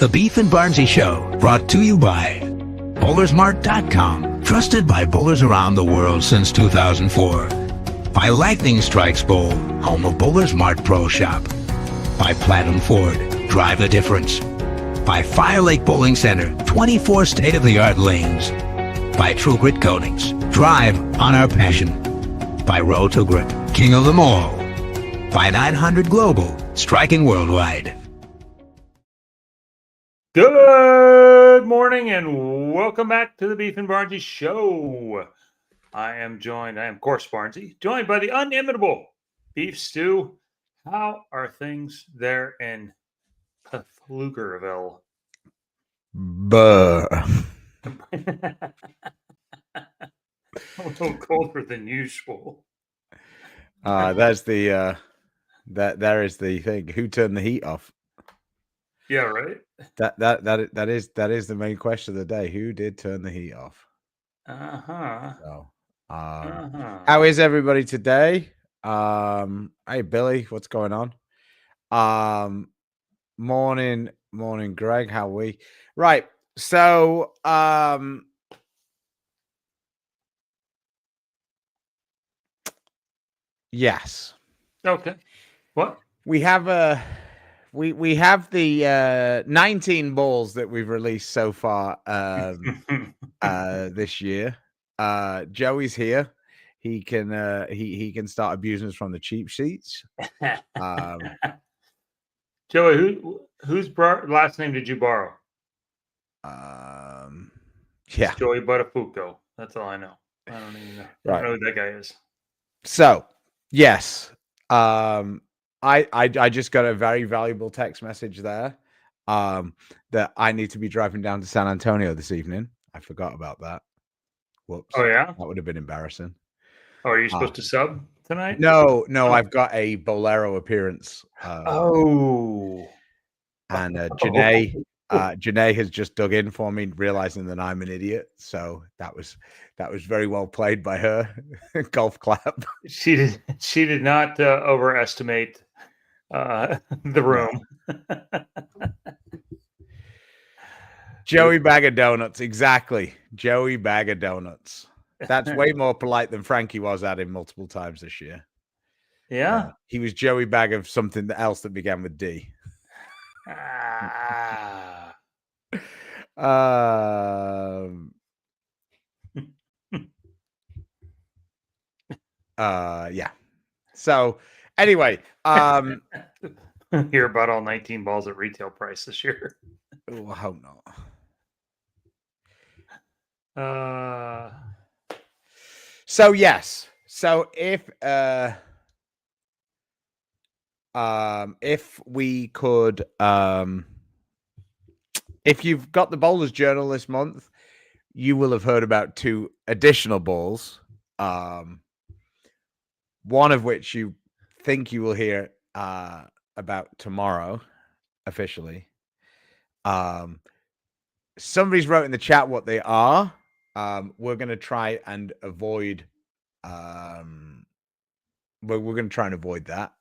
The Beef and Barnzy Show, brought to you by Bowlersmart.com, trusted by bowlers around the world since 2004. By Lightning Strikes Bowl, home of Bowlers Mart Pro Shop. By Platinum Ford, drive the difference. By Fire Lake Bowling Center, 24 state-of-the-art lanes. By True Grit Coatings, drive on our passion. By Road to Grip, king of them all. By 900 Global, striking worldwide. Good morning and welcome back to the Beef and Barnzy Show. I am, of course, Barnzy, joined by the unimitable Beef Stew. How are things there in Pflugerville? Buh. A little colder than usual. That's the there is the thing. Who turned the heat off? Yeah, right. That is the main question of the day. Who did turn the heat off? So, how is everybody today? Hey Billy, what's going on? Morning, Greg. How are we? Right. So, yes. Okay. What? We have we have the 19 balls that we've released so far this year. Joey's here. He can he can start abusing us from the cheap sheets. Joey, whose last name did you borrow? Yeah, it's Joey Buttafuoco. That's all I know. I don't even know. I don't know who that guy is. So yes, I just got a very valuable text message there that I need to be driving down to San Antonio this evening. I forgot about that. Whoops. Oh, yeah? That would have been embarrassing. Oh, are you supposed to sub tonight? No, I've got a Bolero appearance. And Janae has just dug in for me, realizing that I'm an idiot. So that was very well played by her. Golf clap. She did not overestimate the room. Joey Bag of Donuts, exactly. Joey Bag of Donuts. That's way more polite than Frankie was at him multiple times this year. Yeah, he was Joey Bag of something else that began with D. Yeah. So anyway, hear about all 19 balls at retail price this year. I hope not. So yes. So if we could, if you've got the Bowlers Journal this month, you will have heard about 2 additional balls. One of which you think you will hear about tomorrow, officially. Somebody's wrote in the chat what they are. We're going to try and avoid. We're going to try and avoid that.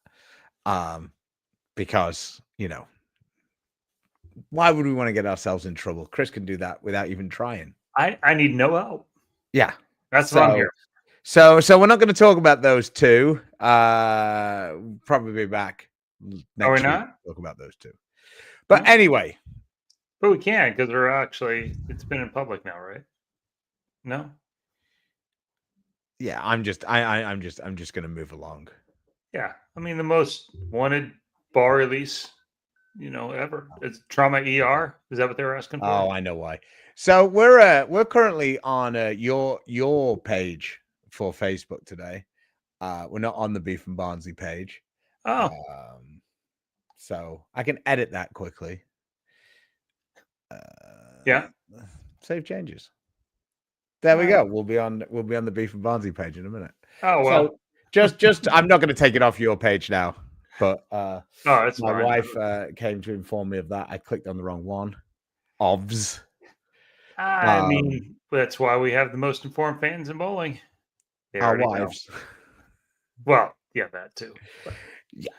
Because, why would we want to get ourselves in trouble? Chris can do that without even trying. I need no help. Yeah. That's what I'm here. So we're not going to talk about those 2. Probably be back next week to talk about those 2. But anyway. But we can, because they're actually, it's been in public now, right? No? Yeah, I'm just going to move along. Yeah. I mean, the most wanted bar release, ever. It's Trauma ER. Is that what they were asking for? Oh, I know why. So we're currently on your page for Facebook today. We're not on the Beef and Barnzy page. Oh. So I can edit that quickly. Yeah. Save changes. There we go. We'll be on the Beef and Barnzy page in a minute. Oh well. So just I'm not going to take it off your page now, but it's my fine. wife came to inform me of that. I clicked on the wrong one. OVS. I mean, that's why we have the most informed fans in bowling. Our wives. Well, yeah, that too. But. Yeah.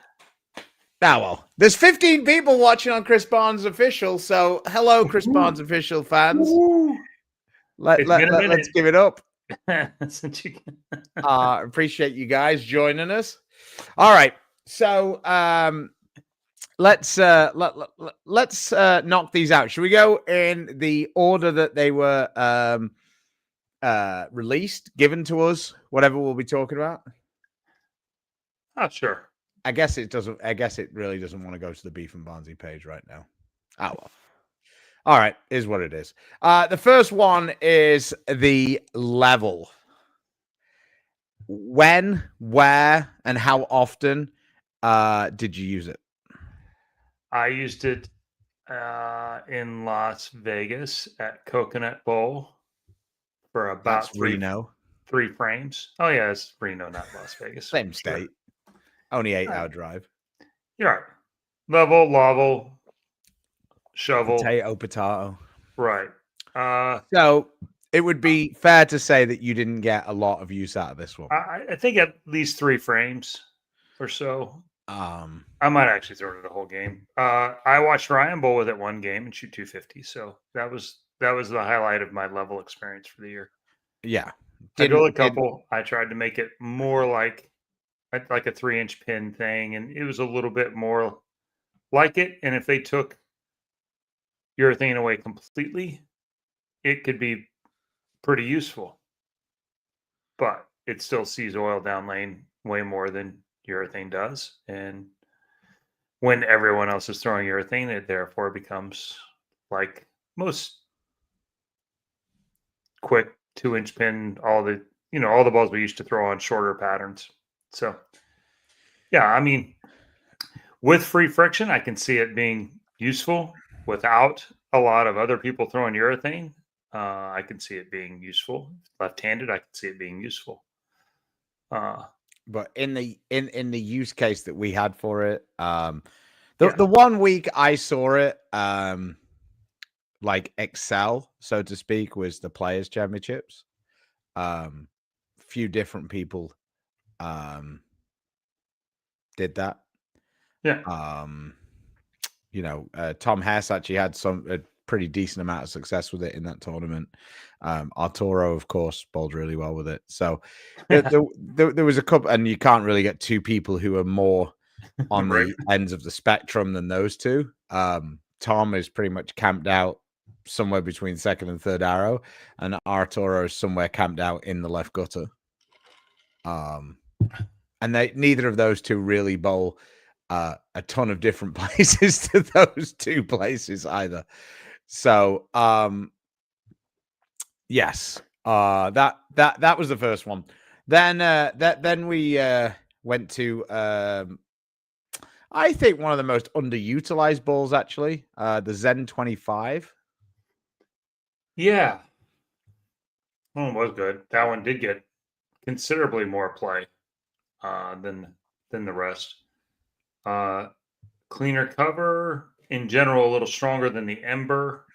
well, there's 15 people watching on Chris Barnes Official, so hello, Chris Barnes Official fans. Let's give it up. Appreciate you guys joining us. All right, so let's knock these out. Should we go in the order that they were released, given to us, whatever we'll be talking about? Oh, sure. I guess it really doesn't want to go to the Beef and Barnzy page right now. Oh well. All right, is what it is. The first one is the level. When, where, and how often did you use it? I used it in Las Vegas at Coconut Bowl for about three frames. Oh yeah, it's Reno, not Las Vegas. Same state. Only 8-hour drive. You're right. Level, shovel. Potato. Right. So it would be fair to say that you didn't get a lot of use out of this one. I think at least 3 frames or so. I might actually throw it the whole game. I watched Ryan Bowl with it one game and shoot 250. So that was the highlight of my level experience for the year. Yeah. I drilled a couple. I tried to make it more like a 3-inch pin thing, and it was a little bit more like it. And if they took urethane away completely, it could be pretty useful. But it still sees oil down lane way more than urethane does. And when everyone else is throwing urethane, it therefore becomes like most quick 2-inch pin, all the balls we used to throw on shorter patterns. So, yeah, I mean, with free friction, I can see it being useful. Without a lot of other people throwing urethane, I can see it being useful. Left-handed, I can see it being useful. But in the use case that we had for it, the 1 week I saw it, like excel, so to speak, was the Players Championships. Few different people did that. Yeah. Tom Hess actually had a pretty decent amount of success with it in that tournament. Arturo, of course, bowled really well with it. So there was a couple, and you can't really get 2 people who are more on the ends of the spectrum than those two. Tom is pretty much camped out somewhere between second and third arrow, and Arturo is somewhere camped out in the left gutter. And neither of those two really bowl a ton of different places to those 2 places either. So yes, that was the first one. Then we went to I think one of the most underutilized balls, actually, the Zen 25. Yeah. One was good. That one did get considerably more play than the rest. Cleaner cover in general, a little stronger than the Ember.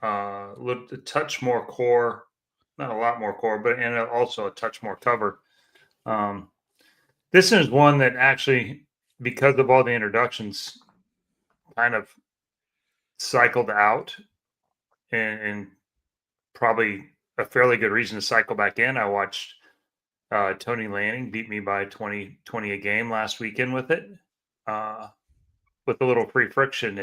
A touch more core, not a lot more core, but and also a touch more cover. This is one that actually, because of all the introductions, kind of cycled out, and probably a fairly good reason to cycle back in. I watched Tony Lanning beat me by 20 a game last weekend with it. With a little free friction,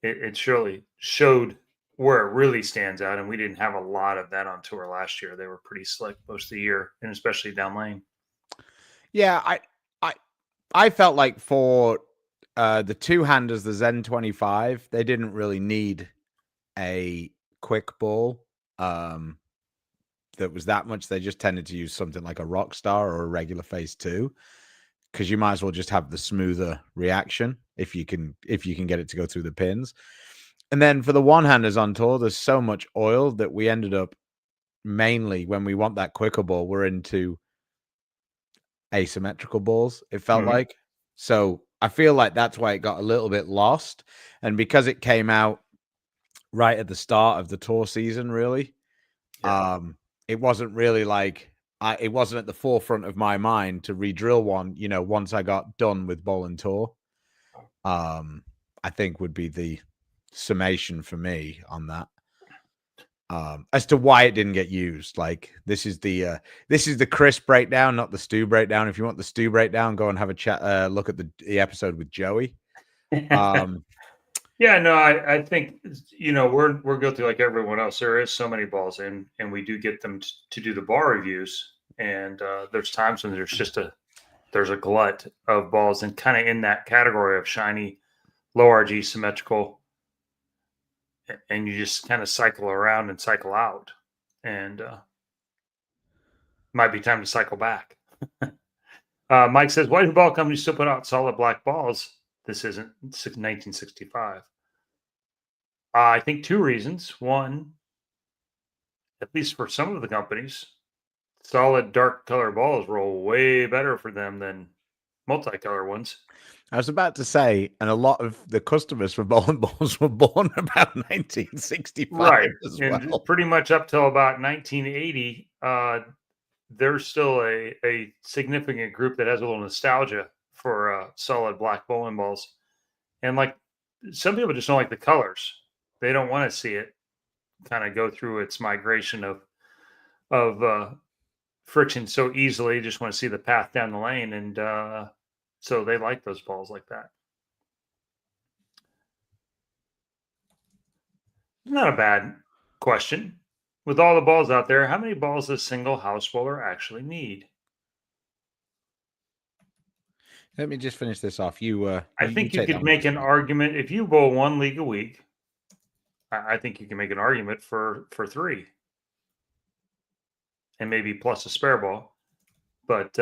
it surely showed where it really stands out, and we didn't have a lot of that on tour last year. They were pretty slick most of the year, and especially down lane. Yeah, I felt like for the 2-handers, the Zen 25, they didn't really need a quick ball that was that much. They just tended to use something like a Rockstar or a regular Phase 2, because you might as well just have the smoother reaction if you can get it to go through the pins. And then for the 1-handers on tour, there's so much oil that we ended up mainly, when we want that quicker ball, we're into asymmetrical balls, it felt like. So I feel like that's why it got a little bit lost. And because it came out right at the start of the tour season, really, it wasn't really like, it wasn't at the forefront of my mind to re-drill one, once I got done with bowl and tour. I think would be the summation for me on that. As to why it didn't get used. Like this is the Chris breakdown, not the Stu breakdown. If you want the Stu breakdown, go and have a chat, look at the episode with Joey. Yeah, no, I think we're guilty like everyone else. There is so many balls, and we do get them to do the bar reviews, and there's times when there's a glut of balls, and kind of in that category of shiny, low RG, symmetrical, and you just kind of cycle around and cycle out, and might be time to cycle back. Mike says, why do ball companies still put out solid black balls? This isn't 1965. I think two reasons. One, at least for some of the companies, solid dark color balls roll way better for them than multicolor ones. I was about to say, and a lot of the customers for bowling balls were born about 1965 right. as and well. Pretty much up till about 1980, there's still a significant group that has a little nostalgia for solid black bowling balls. And like some people just don't like the colors. They don't want to see it kind of go through its migration of friction so easily. They just want to see the path down the lane. And so they like those balls like that. Not a bad question. With all the balls out there, how many balls does a single house bowler actually need? Let me just finish this off. I think you could make an argument if you bowl one league a week. I think you can make an argument for 3, and maybe plus a spare ball. But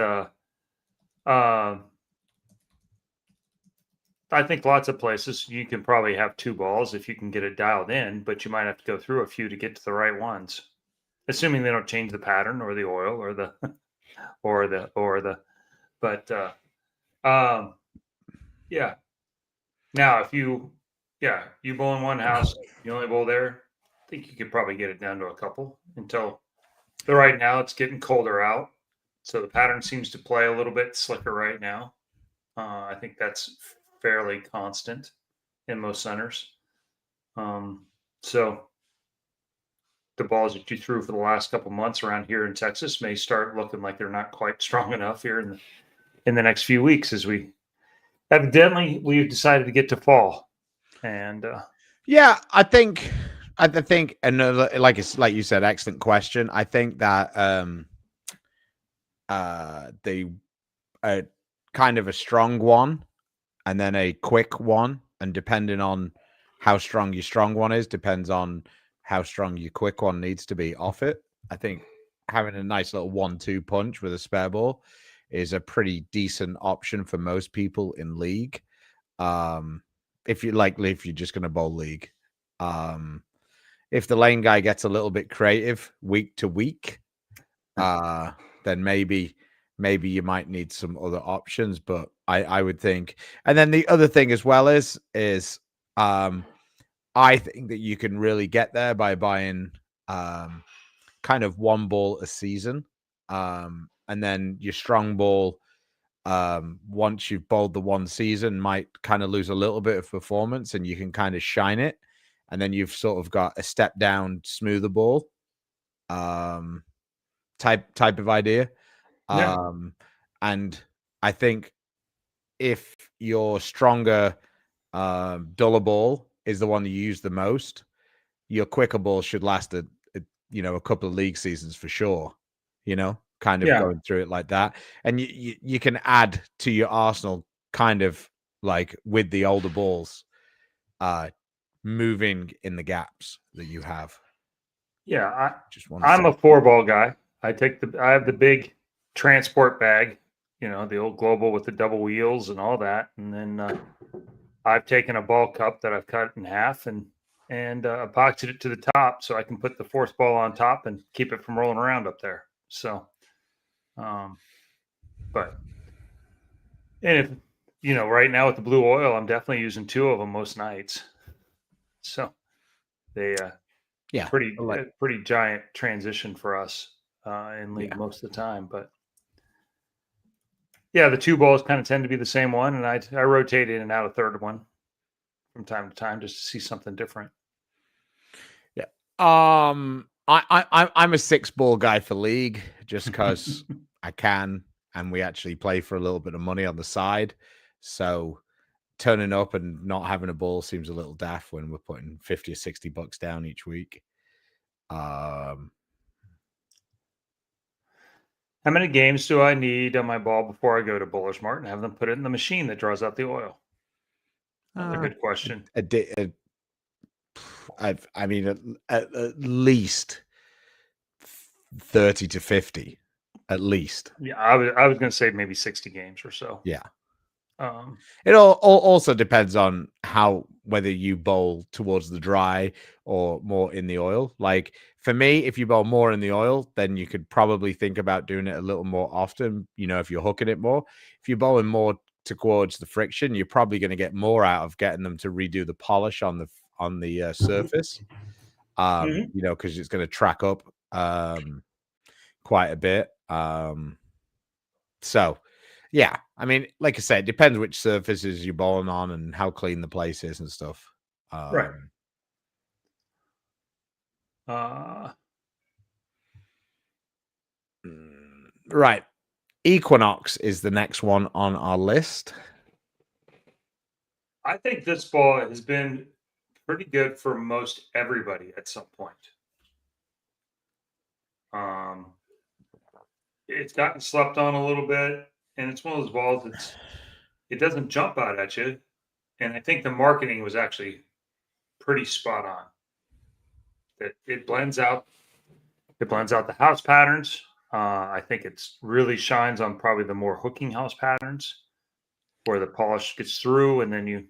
I think lots of places you can probably have 2 balls if you can get it dialed in, but you might have to go through a few to get to the right ones, assuming they don't change the pattern or the oil or the but yeah. Now if you bowl in one house, you only bowl there, I think you could probably get it down to a couple until right now it's getting colder out. So the pattern seems to play a little bit slicker right now. I think that's fairly constant in most centers. So the balls that you threw for the last couple months around here in Texas may start looking like they're not quite strong enough here in the next few weeks, as we've decided to get to fall. And yeah, I think, and like you said, excellent question. I think that the kind of a strong one and then a quick one, and depending on how strong your strong one is, depends on how strong your quick one needs to be off it. I think having a nice little 1-2 punch with a spare ball is a pretty decent option for most people in league. If you're just going to bowl league, if the lane guy gets a little bit creative week to week, then maybe you might need some other options. But I would think, and then the other thing as well is I think that you can really get there by buying kind of 1 ball a season, and then your strong ball, once you've bowled the 1 season, might kind of lose a little bit of performance, and you can kind of shine it, and then you've sort of got a step down, smoother ball type of idea. yeah. And I think if your stronger duller ball is the one that you use the most, your quicker ball should last a couple of league seasons for sure, kind of going through it like that. And you can add to your arsenal kind of like with the older balls, moving in the gaps that you have. Yeah, I'm a 4-ball guy. I have the big transport bag, the old Global with the double wheels and all that, and then I've taken a ball cup that I've cut in half and epoxied it to the top so I can put the 4th ball on top and keep it from rolling around up there. So, but and if right now with the blue oil, I'm definitely using 2 of them most nights. So they pretty giant transition for us in league most of the time. But Yeah, the two balls kind of tend to be the same one, and I rotate in and out a third one from time to time just to see something different. Yeah. I'm a 6-ball guy for League just because I can, and we actually play for a little bit of money on the side. So turning up and not having a ball seems a little daft when we're putting 50 or 60 bucks down each week. How many games do I need on my ball before I go to Bowler's Mart and have them put it in the machine that draws out the oil? That's a good question. I mean, at least 30 to 50, at least. Yeah, I was going to say maybe 60 games or so. Yeah. It also depends on whether you bowl towards the dry or more in the oil. Like for me, if you bowl more in the oil, then you could probably think about doing it a little more often. If you're hooking it more. If you're bowling more towards the friction, you're probably going to get more out of getting them to redo the polish on the surface. Because it's going to track up quite a bit. So. Yeah, I mean, like I said, it depends which surfaces you're bowling on and how clean the place is and stuff. Right. Right. Equinox is the next one on our list. I think this ball has been pretty good for most everybody at some point. It's gotten slept on a little bit, and it's one of those balls it doesn't jump out at you. And I think the marketing was actually pretty spot on. That it blends out the house patterns. I think it really shines on probably the more hooking house patterns where the polish gets through, and then you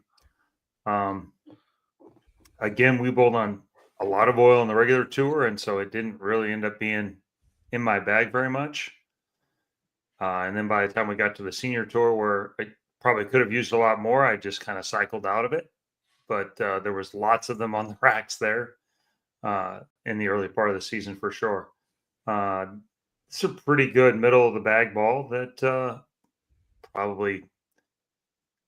again, we bowled on a lot of oil in the regular tour, and so it didn't really end up being in my bag very much. And then by the time we got to the senior tour, where I probably could have used a lot more, I just kind of cycled out of it. But there was lots of them on the racks there in the early part of the season for sure. It's a pretty good middle of the bag ball that probably, I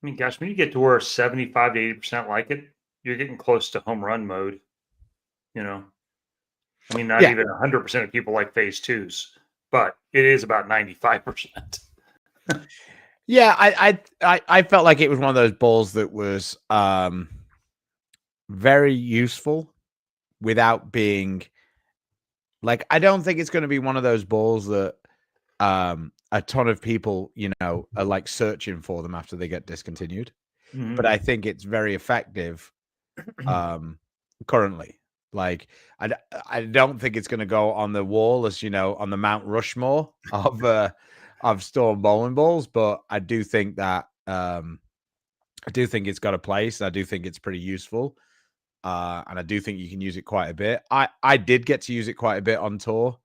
mean, gosh, when you get to where 75 to 80% like it, you're getting close to home run mode. I mean, not even 100% of people like phase twos, but it is about 95%. Yeah, I felt like it was one of those balls that was very useful without being like, I don't think it's going to be one of those balls that a ton of people, are like searching for them after they get discontinued. Mm-hmm. But I think it's very effective currently. Like, I don't think it's going to go on the wall as, on the Mount Rushmore of Storm bowling balls, but I do think that it's got a place. I do think it's pretty useful. And I do think you can use it quite a bit. I did get to use it quite a bit on tour,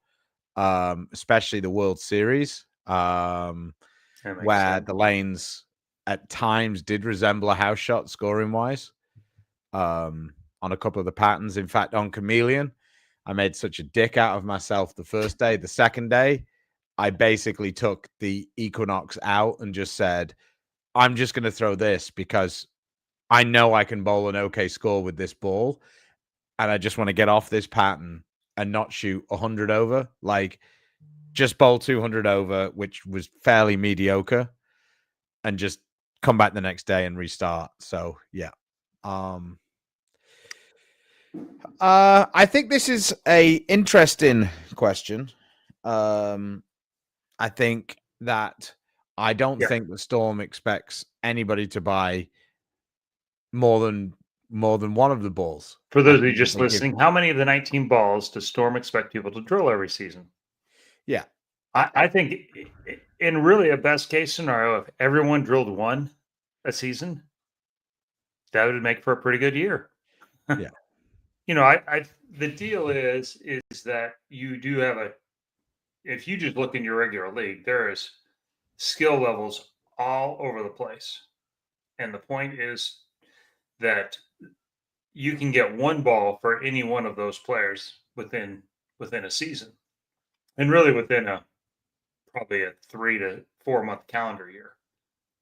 especially the World Series, where the lanes at times did resemble a house shot scoring wise. On a couple of the patterns. In fact, on Chameleon, I made such a dick out of myself the first day. The second day, I basically took the Equinox out and just said, I'm just going to throw this because I know I can bowl an okay score with this ball. And I just want to get off this pattern and not shoot 100 over. Like, just bowl 200 over, which was fairly mediocre, and just come back the next day and restart. So, yeah. I think this is a interesting question. I think that I don't think the Storm expects anybody to buy more than one of the balls. For those of you just listening, how many of the 19 balls does Storm expect people to drill every season? Yeah. I think in really a best case scenario, if everyone drilled one a season, that would make for a pretty good year. Yeah. The deal is that you do have if you just look in your regular league, there is skill levels all over the place. And the point is that you can get one ball for any one of those players within a season. And really within probably a 3 to 4-month calendar year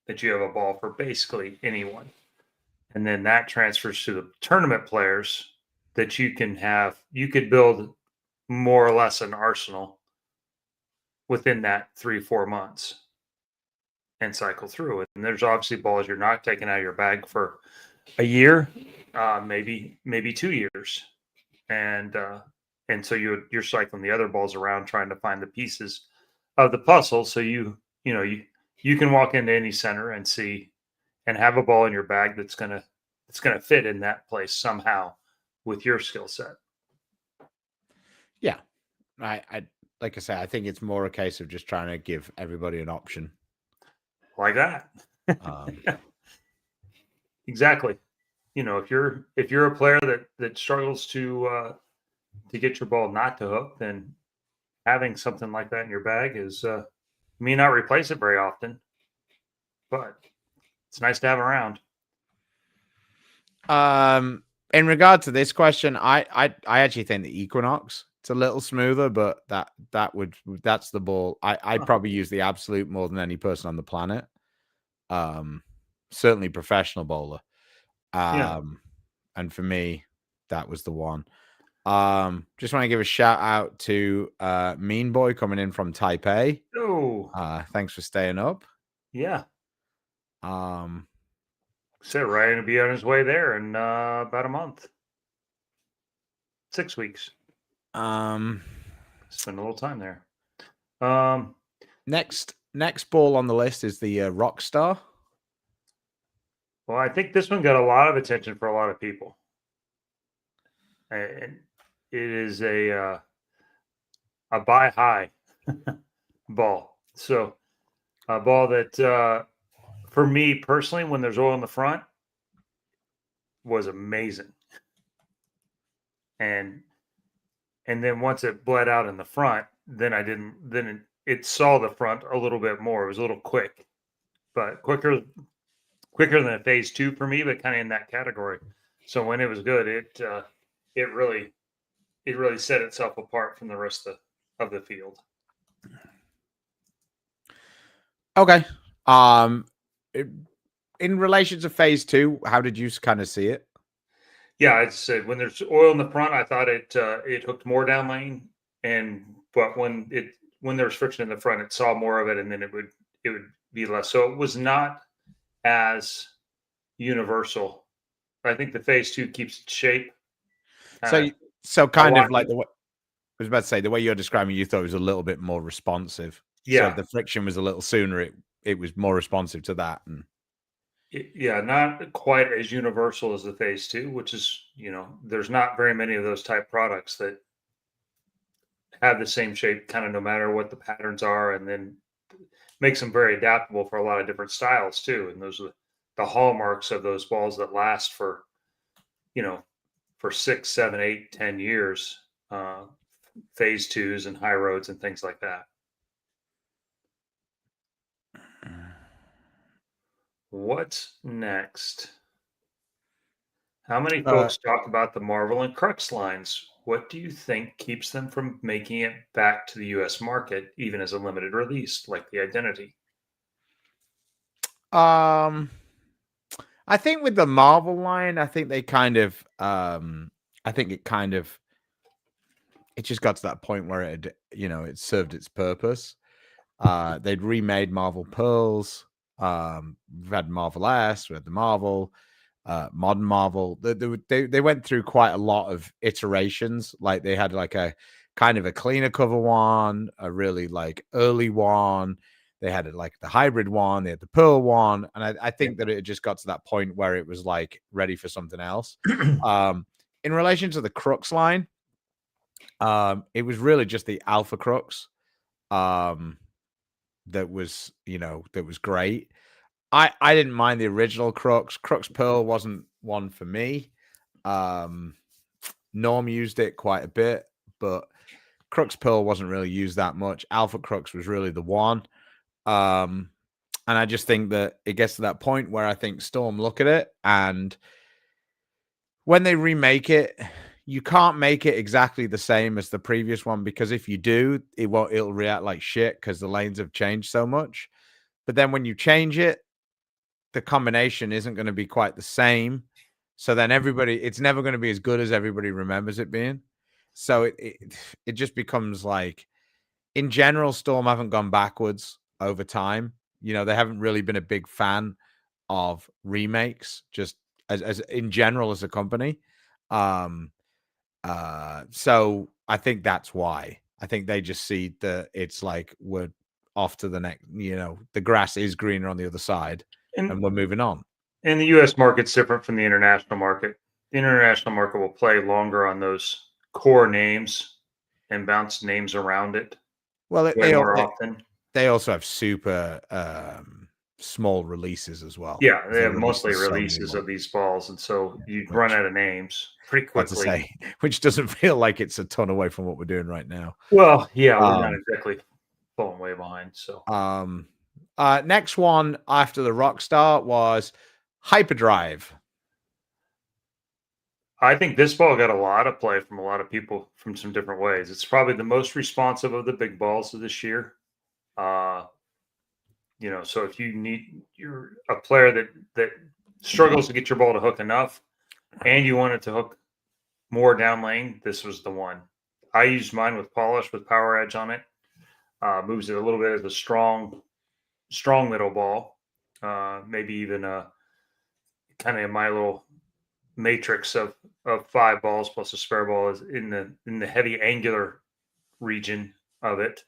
that you have a ball for basically anyone. And then that transfers to the tournament players that you could build more or less an arsenal within that 3-4 months and cycle through it. And there's obviously balls you're not taking out of your bag for a year, maybe 2 years. And so you're cycling the other balls around trying to find the pieces of the puzzle. So you can walk into any center and see and have a ball in your bag that's gonna fit in that place somehow with your skill set. Yeah, I like I say, I think it's more a case of just trying to give everybody an option like that. Exactly. If you're a player that struggles to get your ball not to hook, then having something like that in your bag is may not replace it very often, but it's nice to have around. In regard to this question, I actually think the Equinox, it's a little smoother, but that's the ball. I'd probably use the Absolute more than any person on the planet. Certainly professional bowler. And for me, that was the one. Just want to give a shout out to Mean Boy coming in from Taipei. Oh, thanks for staying up. Yeah. So Ryan will be on his way there in about a month. 6 weeks. Spend a little time there. Next ball on the list is the Rockstar. Well, I think this one got a lot of attention for a lot of people. And it is a buy high ball. So a ball that for me personally, when there's oil in the front, was amazing. And then once it bled out in the front, then it saw the front a little bit more. It was a little quick, but quicker than a phase 2 for me, but kind of in that category. So when it was good, it really set itself apart from the rest of the field. Okay. In relation to phase 2, how did you kind of see it? Yeah, I'd say when there's oil in the front, I thought it hooked more down lane, but when there was friction in the front, it saw more of it, and then it would be less. So it was not as universal. I think the phase 2 keeps its shape. So kind of like the way I was about to say, the way you're describing, you thought it was a little bit more responsive. Yeah. So if the friction was a little sooner, it was more responsive to that. And not quite as universal as the phase 2, which is, there's not very many of those type products that have the same shape kind of no matter what the patterns are, and then makes them very adaptable for a lot of different styles too. And those are the hallmarks of those balls that last for 6, 7, 8, 10 years, phase 2s and high roads and things like that. What's next? How many folks talk about the Marvel and Crux lines? What do you think keeps them from making it back to the U.S. market, even as a limited release, like the Identity? I think with the Marvel line, I think they kind of, it just got to that point where it served its purpose. They'd remade Marvel Pearls. We've had Marvel S, we had the Marvel, Modern Marvel. They went through quite a lot of iterations. Like they had like a kind of a cleaner cover one, a really like early one. They had like the hybrid one, they had the Pearl one, and I think that it just got to that point where it was like ready for something else. In relation to the Crux line, it was really just the Alpha Crux that was great. I didn't mind the original Crux. Crux Pearl wasn't one for me. Norm used it quite a bit, but Crux Pearl wasn't really used that much. Alpha Crux was really the one. And I just think that it gets to that point where I think Storm look at it, and when they remake it, you can't make it exactly the same as the previous one, because if you do, it'll react like shit because the lanes have changed so much. But then when you change it, the combination isn't going to be quite the same. So then it's never going to be as good as everybody remembers it being. So it just becomes like, in general, Storm haven't gone backwards over time. They haven't really been a big fan of remakes, just as in general as a company. So I think that's why. I think they just see that it's like we're off to the next, the grass is greener on the other side and we're moving on. And the US market's different from the international market. The international market will play longer on those core names and bounce names around it. Well, often. They also have super small releases as well. Yeah, they have mostly releases of these balls, and so you run out of names pretty quickly. Which doesn't feel like it's a ton away from what we're doing right now. Well, yeah, we're not exactly falling way behind. So, next one after the Rockstar was Hyperdrive. I think this ball got a lot of play from a lot of people from some different ways. It's probably the most responsive of the big balls of this year. So if you're a player that struggles to get your ball to hook enough, and you want it to hook more down lane, this was the one. I used mine with polish with power edge on it. Moves it a little bit as a strong middle ball. Maybe even a kind of my little matrix of 5 balls plus a spare ball is in the heavy angular region of it.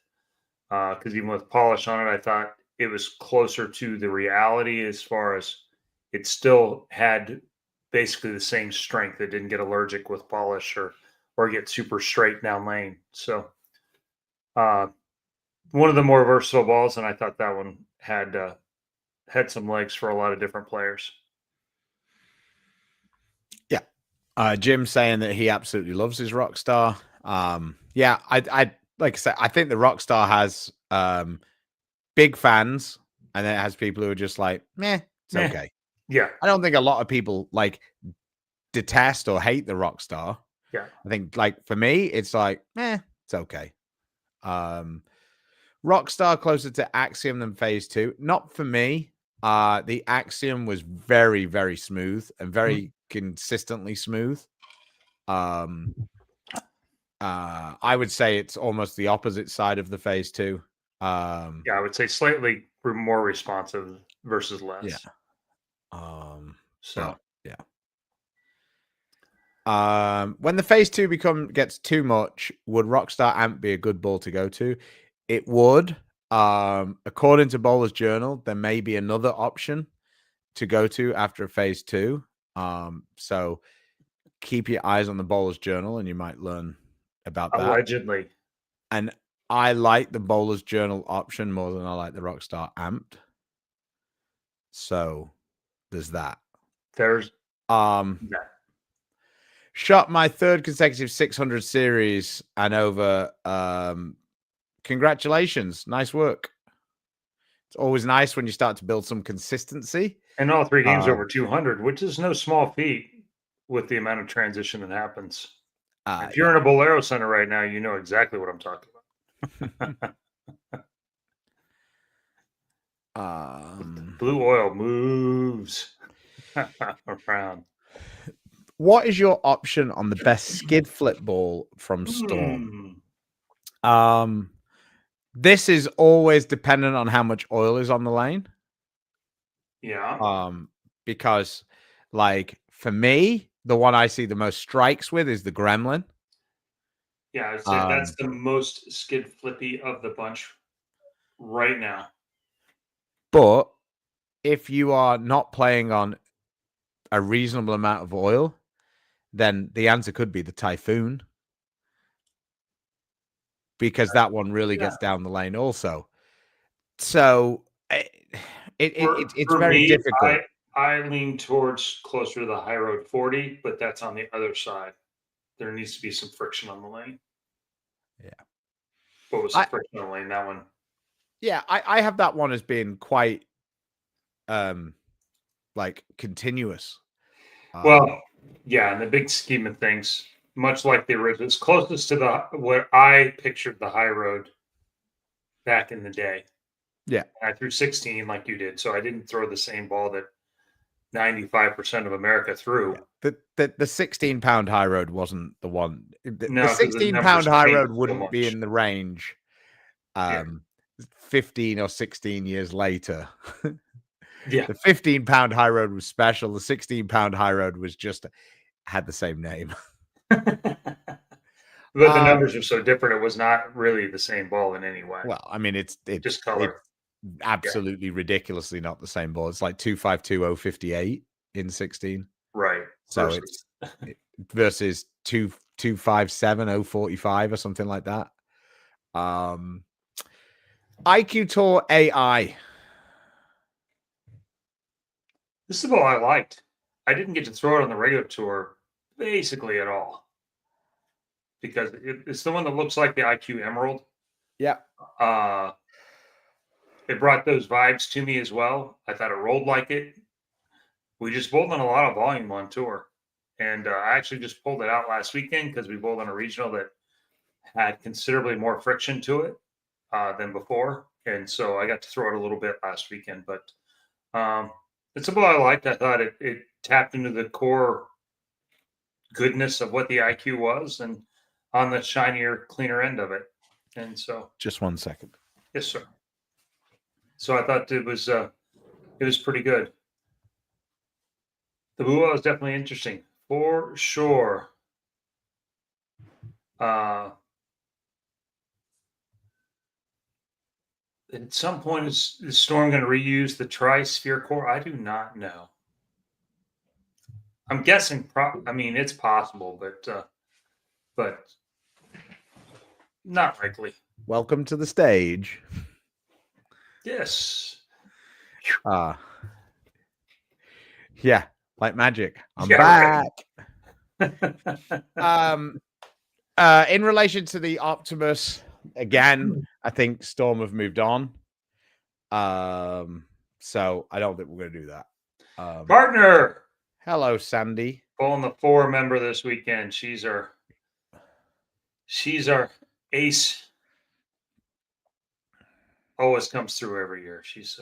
Because even with polish on it, I thought it was closer to the reality as far as it still had basically the same strength. It didn't get allergic with polish or get super straight down lane. So one of the more versatile balls, and I thought that one had some legs for a lot of different players. Yeah. Jim saying that he absolutely loves his Rockstar. Yeah, I like I said, I think the Rockstar has big fans, and then it has people who are just like, meh, it's okay. Yeah. I don't think a lot of people like detest or hate the Rockstar. Yeah. I think like for me, it's like, it's okay. Rockstar closer to Axiom than Phase 2. Not for me. The Axiom was very, very smooth and very consistently smooth. I would say it's almost the opposite side of the Phase 2. Yeah, I would say slightly more responsive versus less. Yeah. Yeah. When the Phase 2 gets too much, would Rockstar Amp be a good ball to go to? It would. According to Bowler's Journal, there may be another option to go to after Phase 2. So keep your eyes on the Bowler's Journal, and you might learn about that. Allegedly. And I like the Bowler's Journal option more than I like the Rockstar Amped. So there's that. There's shot my 3rd consecutive 600 series and over. Congratulations. Nice work. It's always nice when you start to build some consistency. And all 3 games over 200, which is no small feat with the amount of transition that happens. If you're in a Bolero center right now, you know exactly what I'm talking about. Blue oil moves around. What is your option on the best skid flip ball from Storm? This is always dependent on how much oil is on the lane. Yeah. Because like for me, the one I see the most strikes with is the Gremlin. Yeah, I'd say that's the most skid flippy of the bunch right now. But if you are not playing on a reasonable amount of oil, then the answer could be the Typhoon. Because that one really gets down the lane also. So it's very difficult. I lean towards closer to the high road 40, but that's on the other side. There needs to be some friction on the lane. Yeah. What was the friction on the lane? That one? Yeah, I have that one as being quite like continuous. Well, yeah, in the big scheme of things, much like the original, it's closest to what I pictured the high road back in the day. Yeah. I threw 16 like you did, so I didn't throw the same ball that 95% of America threw. Yeah. The 16-pound high road wasn't the one. The No, 'cause the 16-pound numbers high changed road so wouldn't be much. in the range 15 or 16 years later. Yeah. The 15-pound high road was special. The 16-pound high road was just had the same name. But the numbers are so different. It was not really the same ball in any way. Well, I mean, it's just color. Absolutely ridiculously not the same ball. It's like 252.058 in 16. Right. So it's versus 257.045 or something like that. IQ Tour AI. This is the ball I liked. I didn't get to throw it on the regular tour basically at all. Because it's the one that looks like the IQ Emerald. Yeah. It brought those vibes to me as well. I thought it rolled like it. We just bowled on a lot of volume on tour. And I actually just pulled it out last weekend because we bowled on a regional that had considerably more friction to it than before. And so I got to throw it a little bit last weekend. But it's a ball I liked. I thought it tapped into the core goodness of what the IQ was and on the shinier, cleaner end of it. And so just 1 second. Yes, sir. So I thought it was pretty good. The blue is definitely interesting for sure. At some point, is Storm going to reuse the tri-sphere core? I do not know. I'm guessing. I mean, it's possible, but not likely. Welcome to the stage. Yes. Yeah, like magic. I'm back. Right. In relation to the Optimus, again, I think Storm have moved on. So I don't think we're going to do that. Partner. Hello, Sandy. Pulling the 4 member this weekend. She's our ace. Always comes through every year. She's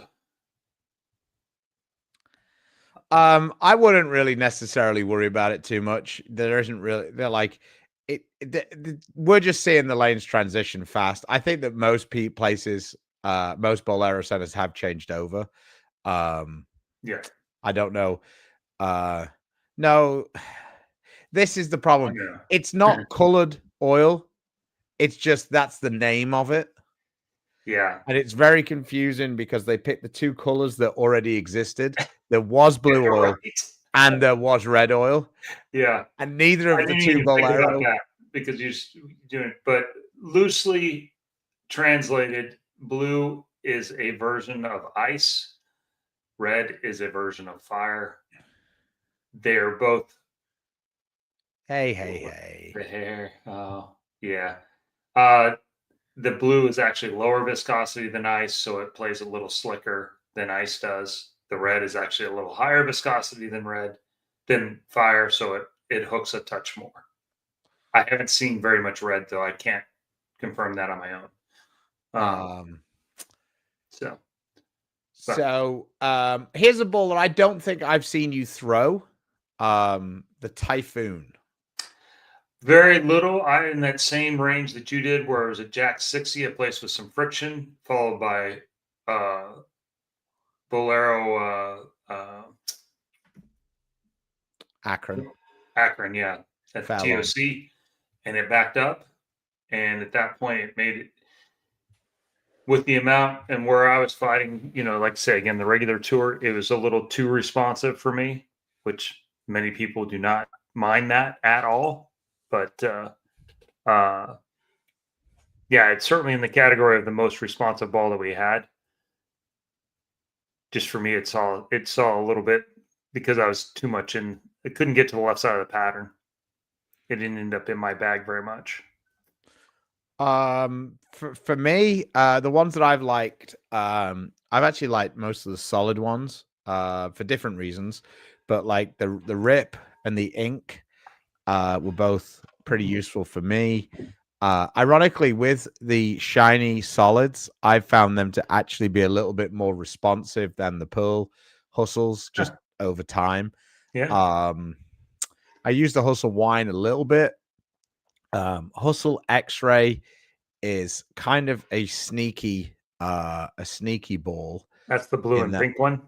I wouldn't really necessarily worry about it too much. There isn't really. They're like it. We're just seeing the lanes transition fast. I think that most places, most Bolero centers have changed over. Yeah. I don't know. No, this is the problem. Yeah. It's not colored oil. It's just that's the name of it. Yeah. And it's very confusing because they picked the 2 colors that already existed. There was blue oil and there was red oil. Yeah. And neither of the 2 Bolero. Because you're doing it, but loosely translated, blue is a version of ice. Red is a version of fire. They're both. Hey. The hair. Oh, yeah. The blue is actually lower viscosity than ice, so it plays a little slicker than ice does. The red is actually a little higher viscosity than fire, so it hooks a touch more. I haven't seen very much red, though. I can't confirm that on my own. So here's a ball that I don't think I've seen you throw. The Typhoon. Very little. In that same range that you did, where it was a Jack 60, a place with some friction, followed by Bolero Akron, yeah, at the TOC, and it backed up. And at that point, it made it with the amount and where I was fighting, like I say, again, the regular tour, it was a little too responsive for me, which many people do not mind that at all. But yeah, it's certainly in the category of the most responsive ball that we had. Just for me, it saw a little bit because I was too much in. It couldn't get to the left side of the pattern. It didn't end up in my bag very much. For me, the ones that I've liked, I've actually liked most of the solid ones, for different reasons, but like the Rip and the Ink, were both pretty useful for me. Ironically, with the shiny solids, I've found them to actually be a little bit more responsive than the pearl hustles just over time. Yeah. I use the hustle wine a little bit. Hustle X-ray is kind of a sneaky ball. That's the blue and pink one.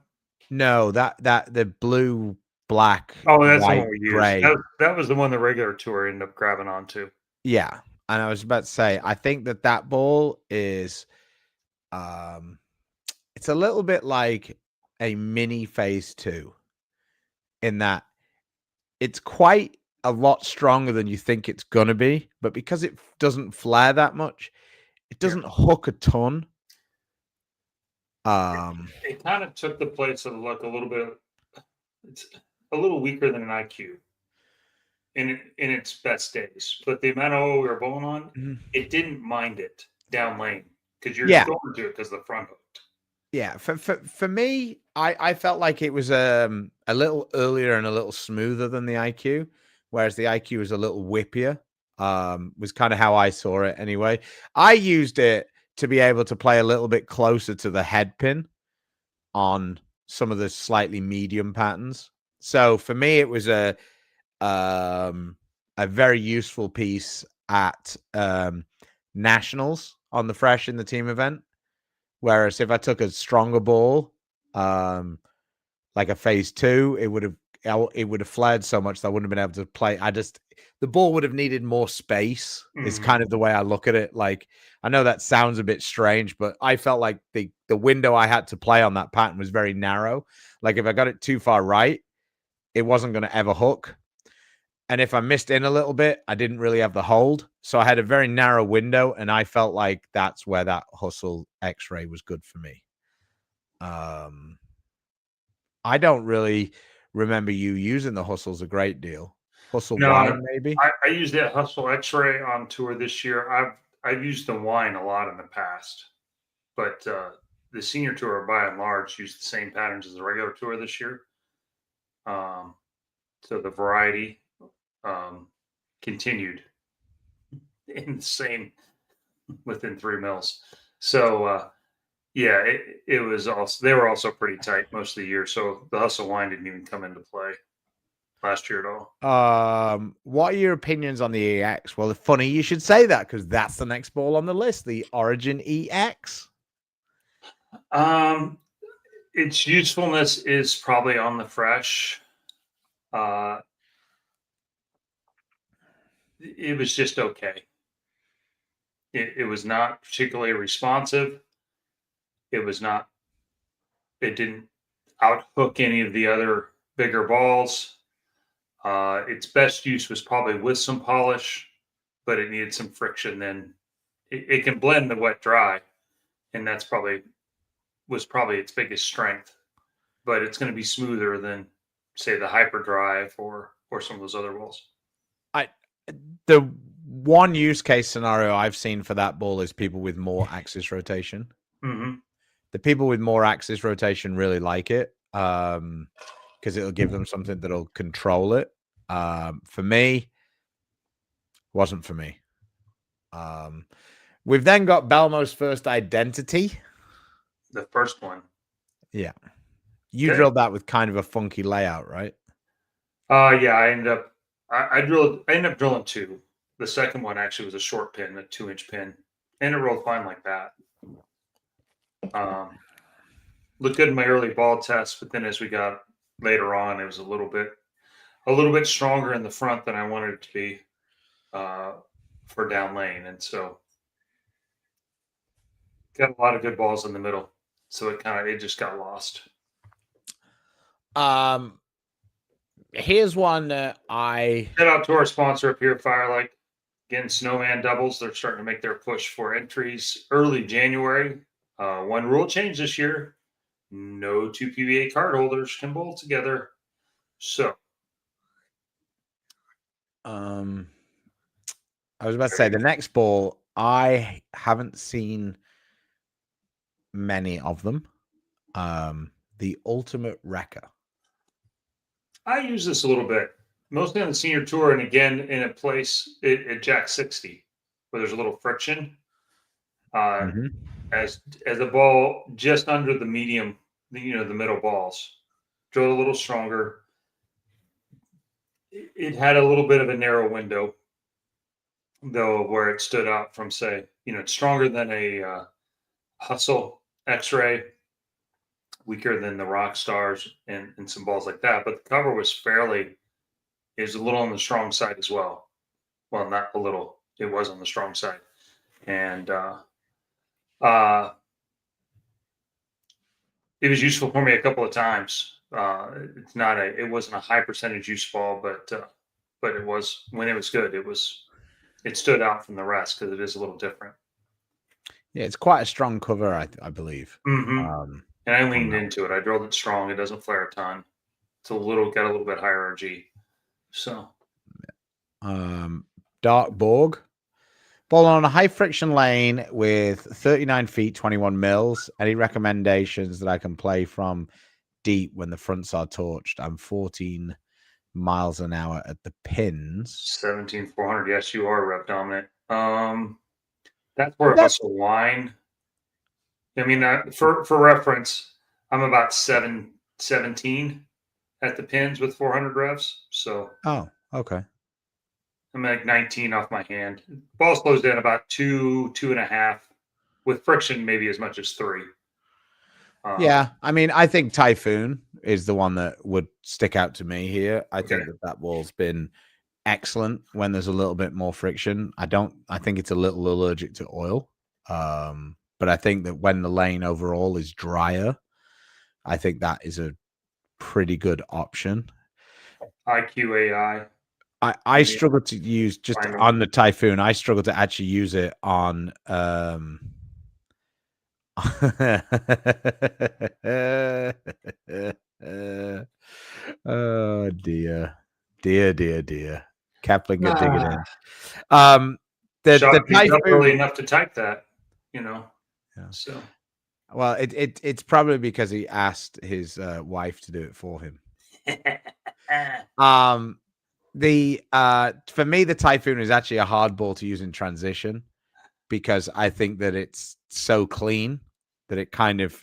No, that the blue, black, Oh, that's the white, one we used. gray. That was the one the regular tour ended up grabbing onto. Yeah, and I was about to say, I think that ball is, it's a little bit like a mini phase 2 in that it's quite a lot stronger than you think it's gonna be, but because it doesn't flare that much, it doesn't hook a ton. It kind of took the place of look a little bit. It's a little weaker than an IQ in its best days, but the amount of oil we were bowling on, it didn't mind it down lane because you're going to it because the front hooked. Yeah, for me, I felt like it was a little earlier and a little smoother than the IQ, whereas the IQ was a little whippier. Was kind of how I saw it anyway. I used it to be able to play a little bit closer to the head pin on some of the slightly medium patterns. So for me, it was a very useful piece at nationals on the fresh in the team event. Whereas if I took a stronger ball, like a phase 2, it would have flared so much that I wouldn't have been able to play. The ball would have needed more space. Is kind of the way I look at it. Like, I know that sounds a bit strange, but I felt like the window I had to play on that pattern was very narrow. Like, if I got it too far right, it wasn't going to ever hook. And if I missed in a little bit, I didn't really have the hold. So I had a very narrow window, and I felt like that's where that hustle X-ray was good for me. I don't really remember you using the hustles a great deal. Hustle wine, maybe? I used that hustle X-ray on tour this year. I've used the wine a lot in the past, but the senior tour by and large used the same patterns as the regular tour this year. So the variety continued in the same within 3 mils. So yeah, it was also, they were also pretty tight most of the year. So the hustle wine didn't even come into play last year at all. What are your opinions on the EX? Well, it's funny you should say that because that's the next ball on the list, the Origin EX. Its usefulness is probably on the fresh. It was just okay. It was not particularly responsive. It didn't outhook any of the other bigger balls. Its best use was probably with some polish, but it needed some friction. Then it can blend the wet dry, and that's probably its biggest strength. But it's going to be smoother than, say, the Hyperdrive or some of those other balls. The one use case scenario I've seen for that ball is people with more axis rotation. Mm-hmm. The people with more axis rotation really like it because it'll give them something that'll control it. For me, wasn't for me. We've then got Belmo's first identity. The first one. Yeah. You drilled that with kind of a funky layout, right? Yeah, I ended up drilling 2. The second one actually was a short pin, a 2-inch pin, and it rolled fine like that. Looked good in my early ball tests, but then as we got later on, it was a little bit stronger in the front than I wanted it to be for down lane, and so got a lot of good balls in the middle. So it just got lost. Here's one that I shout out to our sponsor up here, Firelight. Again, Snowman Doubles. They're starting to make their push for entries early January. One rule change this year: no 2 PBA card holders can bowl together. So, I was about to say the next ball. I haven't seen many of them. The Ultimate Wrecker. I use this a little bit, mostly on the senior tour, and again in a place at Jack 60. where there's a little friction. As the ball just under the medium, the middle balls, drilled a little stronger. It had a little bit of a narrow window, though, where it stood out from, say, it's stronger than a Hustle X-Ray, weaker than the Rockstars and some balls like that. But the cover was is a little on the strong side as well. Well, not a little. It was on the strong side. And it was useful for me a couple of times. It wasn't a high percentage use ball, but it was, when it was good, it stood out from the rest because it is a little different. Yeah, it's quite a strong cover, I believe. Mm-hmm. And I leaned into it. I drilled it strong. It doesn't flare a ton. It's got a little bit higher RG. So, Dark Borg. Ball on a high friction lane with 39 feet, 21 mils. Any recommendations that I can play from deep when the fronts are torched? I'm 14 miles an hour at the pins. 17,400. Yes, you are rep dominant. That's where Hustle line. I mean, for reference, I'm about 17 at the pins with 400 revs. So, okay. I'm like 19 off my hand. Ball slows down about 2.5 with friction, maybe as much as 3. Yeah, I mean, I think Typhoon is the one that would stick out to me here. I think that ball's been excellent when there's a little bit more friction. I think it's a little allergic to oil. But I think that when the lane overall is drier, I think that is a pretty good option. IQAI. I struggle to use just on the Typhoon. I struggle to actually use it on oh dear. Kepling are digging in. The Typhoon early enough to type that, Yeah. So, well, it's probably because he asked his wife to do it for him. For me, the Typhoon is actually a hard ball to use in transition because I think that it's so clean that it kind of,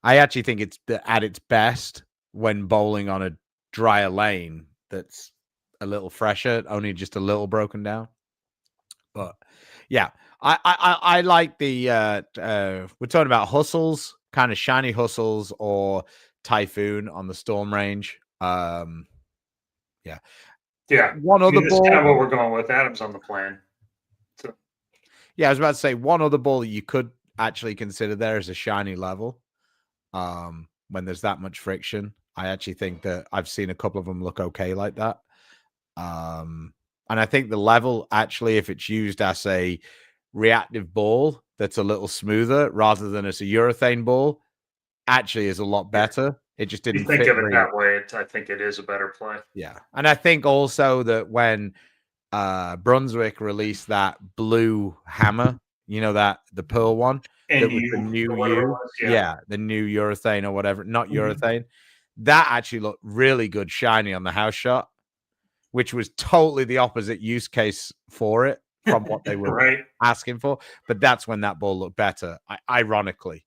I actually think it's at its best when bowling on a drier lane that's a little fresher, only just a little broken down. But yeah, I like the we're talking about hustles, kind of shiny hustles or Typhoon on the Storm range. Yeah. One other ball. That's kind of what we're going with. Adam's on the plan. So. Yeah, I was about to say one other ball that you could actually consider there as a shiny level. When there's that much friction, I actually think that I've seen a couple of them look okay like that. And I think the level actually, if it's used as a reactive ball that's a little smoother rather than as a urethane ball, actually is a lot better. It just didn't think of it that way. I think it is a better play. Yeah. And I think also that when Brunswick released that blue hammer, the pearl one, that was the new the new urethane or whatever, not urethane, that actually looked really good shiny on the house shot, which was totally the opposite use case for it from what they were asking for. But that's when that ball looked better, ironically.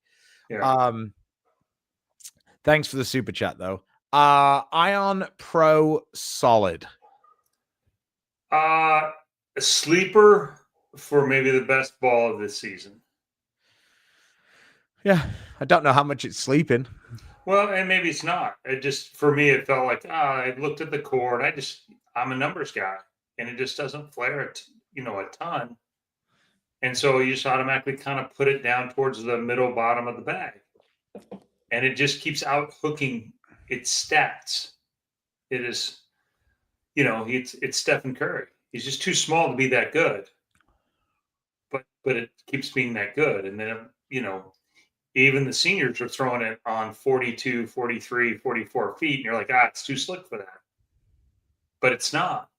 Thanks for the super chat, though. Ion Pro Solid. A sleeper for maybe the best ball of this season. Yeah, I don't know how much it's sleeping. Well, and maybe it's not. It just, for me, it felt like, I looked at the core, and I'm a numbers guy, and it just doesn't flare a ton. And so you just automatically kind of put it down towards the middle bottom of the bag. And it just keeps out hooking its stats. It is, it's Stephen Curry. He's just too small to be that good. But it keeps being that good. And then, even the seniors are throwing it on 42, 43, 44 feet. And you're like, it's too slick for that. But it's not.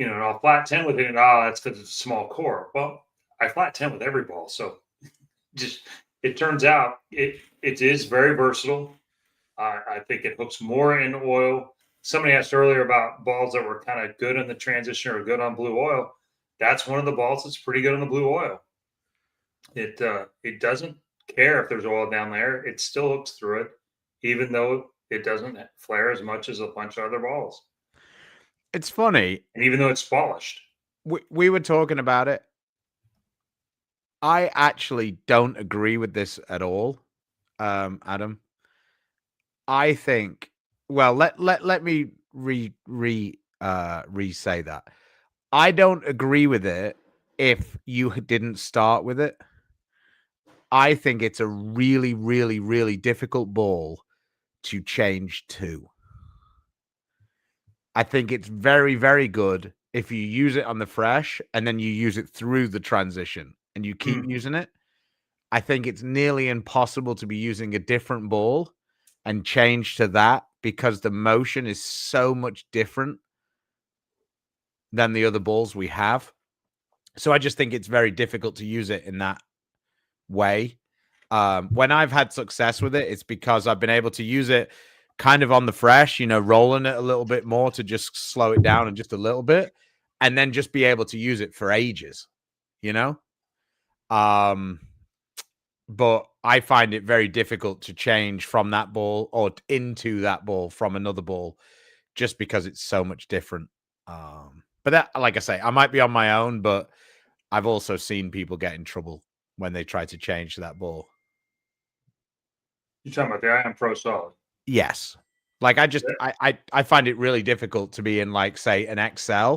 I'll flat 10 with it. And, that's because it's a small core. Well, I flat 10 with every ball. So it turns out it is very versatile. I think it hooks more in oil. Somebody asked earlier about balls that were kind of good in the transition or good on blue oil. that's one of the balls that's pretty good on the blue oil. It doesn't care if there's oil down there. It still looks through it, even though it doesn't flare as much as a bunch of other balls. It's funny. And even though it's polished. We were talking about it. I actually don't agree with this at all, Adam. I think, well, let me re-say that. I don't agree with it if you didn't start with it. I think it's a really, really, really difficult ball to change to. I think it's very, very good if you use it on the fresh and then you use it through the transition and you keep using it. I think it's nearly impossible to be using a different ball and change to that because the motion is so much different than the other balls we have. So I just think it's very difficult to use it in that way. When I've had success with it, it's because I've been able to use it kind of on the fresh, rolling it a little bit more to just slow it down and just a little bit, and then just be able to use it for ages, but I find it very difficult to change from that ball or into that ball from another ball just because it's so much different. But that, like I say, I might be on my own, but I've also seen people get in trouble when they try to change that ball. You're talking about the Iron Pro Solid? Yes. Like I find it really difficult to be in, like, say, an XL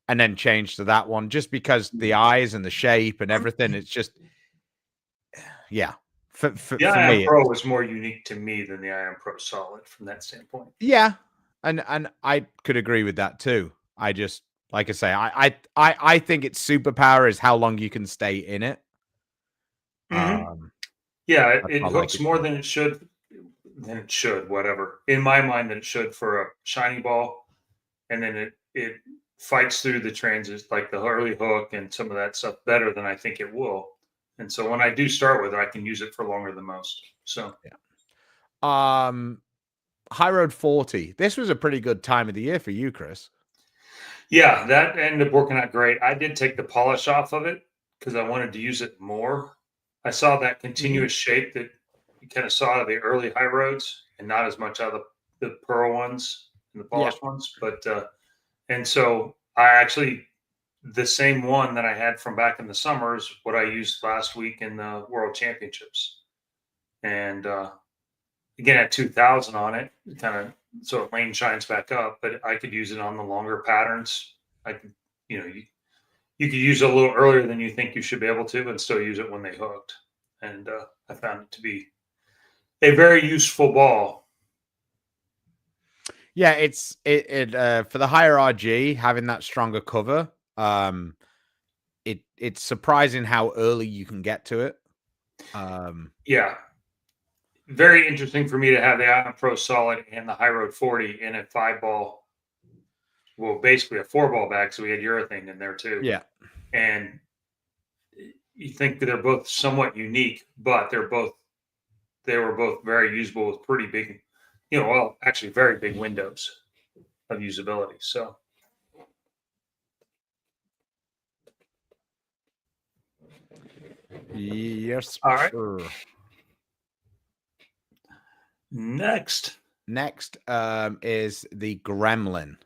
and then change to that one just because the eyes and the shape and everything, it's just, yeah. For Iron me, Pro is more unique to me than the Iron Pro Solid from that standpoint. Yeah. And I could agree with that too. I just, like I say, I think its superpower is how long you can stay in it. Yeah, it hooks more than it should. Whatever. In my mind, than it should for a shiny ball, and then it fights through the transits, like the early hook and some of that stuff, better than I think it will. And so when I do start with it, I can use it for longer than most. So yeah. High Road 40. This was a pretty good time of the year for you, Chris. Yeah, that ended up working out great. I did take the polish off of it because I wanted to use it more. I saw that continuous shape that you kind of saw out of the early High Roads and not as much out of the pearl ones and the polished ones. But and so I actually, the same one that I had from back in the summer is what I used last week in the World Championships. And again, at 2000 on it, kind of, so it lane shines back up, but I could use it on the longer patterns. I could, you could use it a little earlier than you think you should be able to and still use it when they hooked. And I found it to be a very useful ball. Yeah, it's for the higher RG, having that stronger cover. It's surprising how early you can get to it. Yeah, very interesting for me to have the Iron Pro Solid and the High Road 40 in a 5-ball. Well, basically a 4-ball bag, so we had urethane in there too. Yeah, and you think they're both somewhat unique, but they were both very usable with pretty big, actually very big windows of usability. So yes, all right. sure. Next is the Gremlin.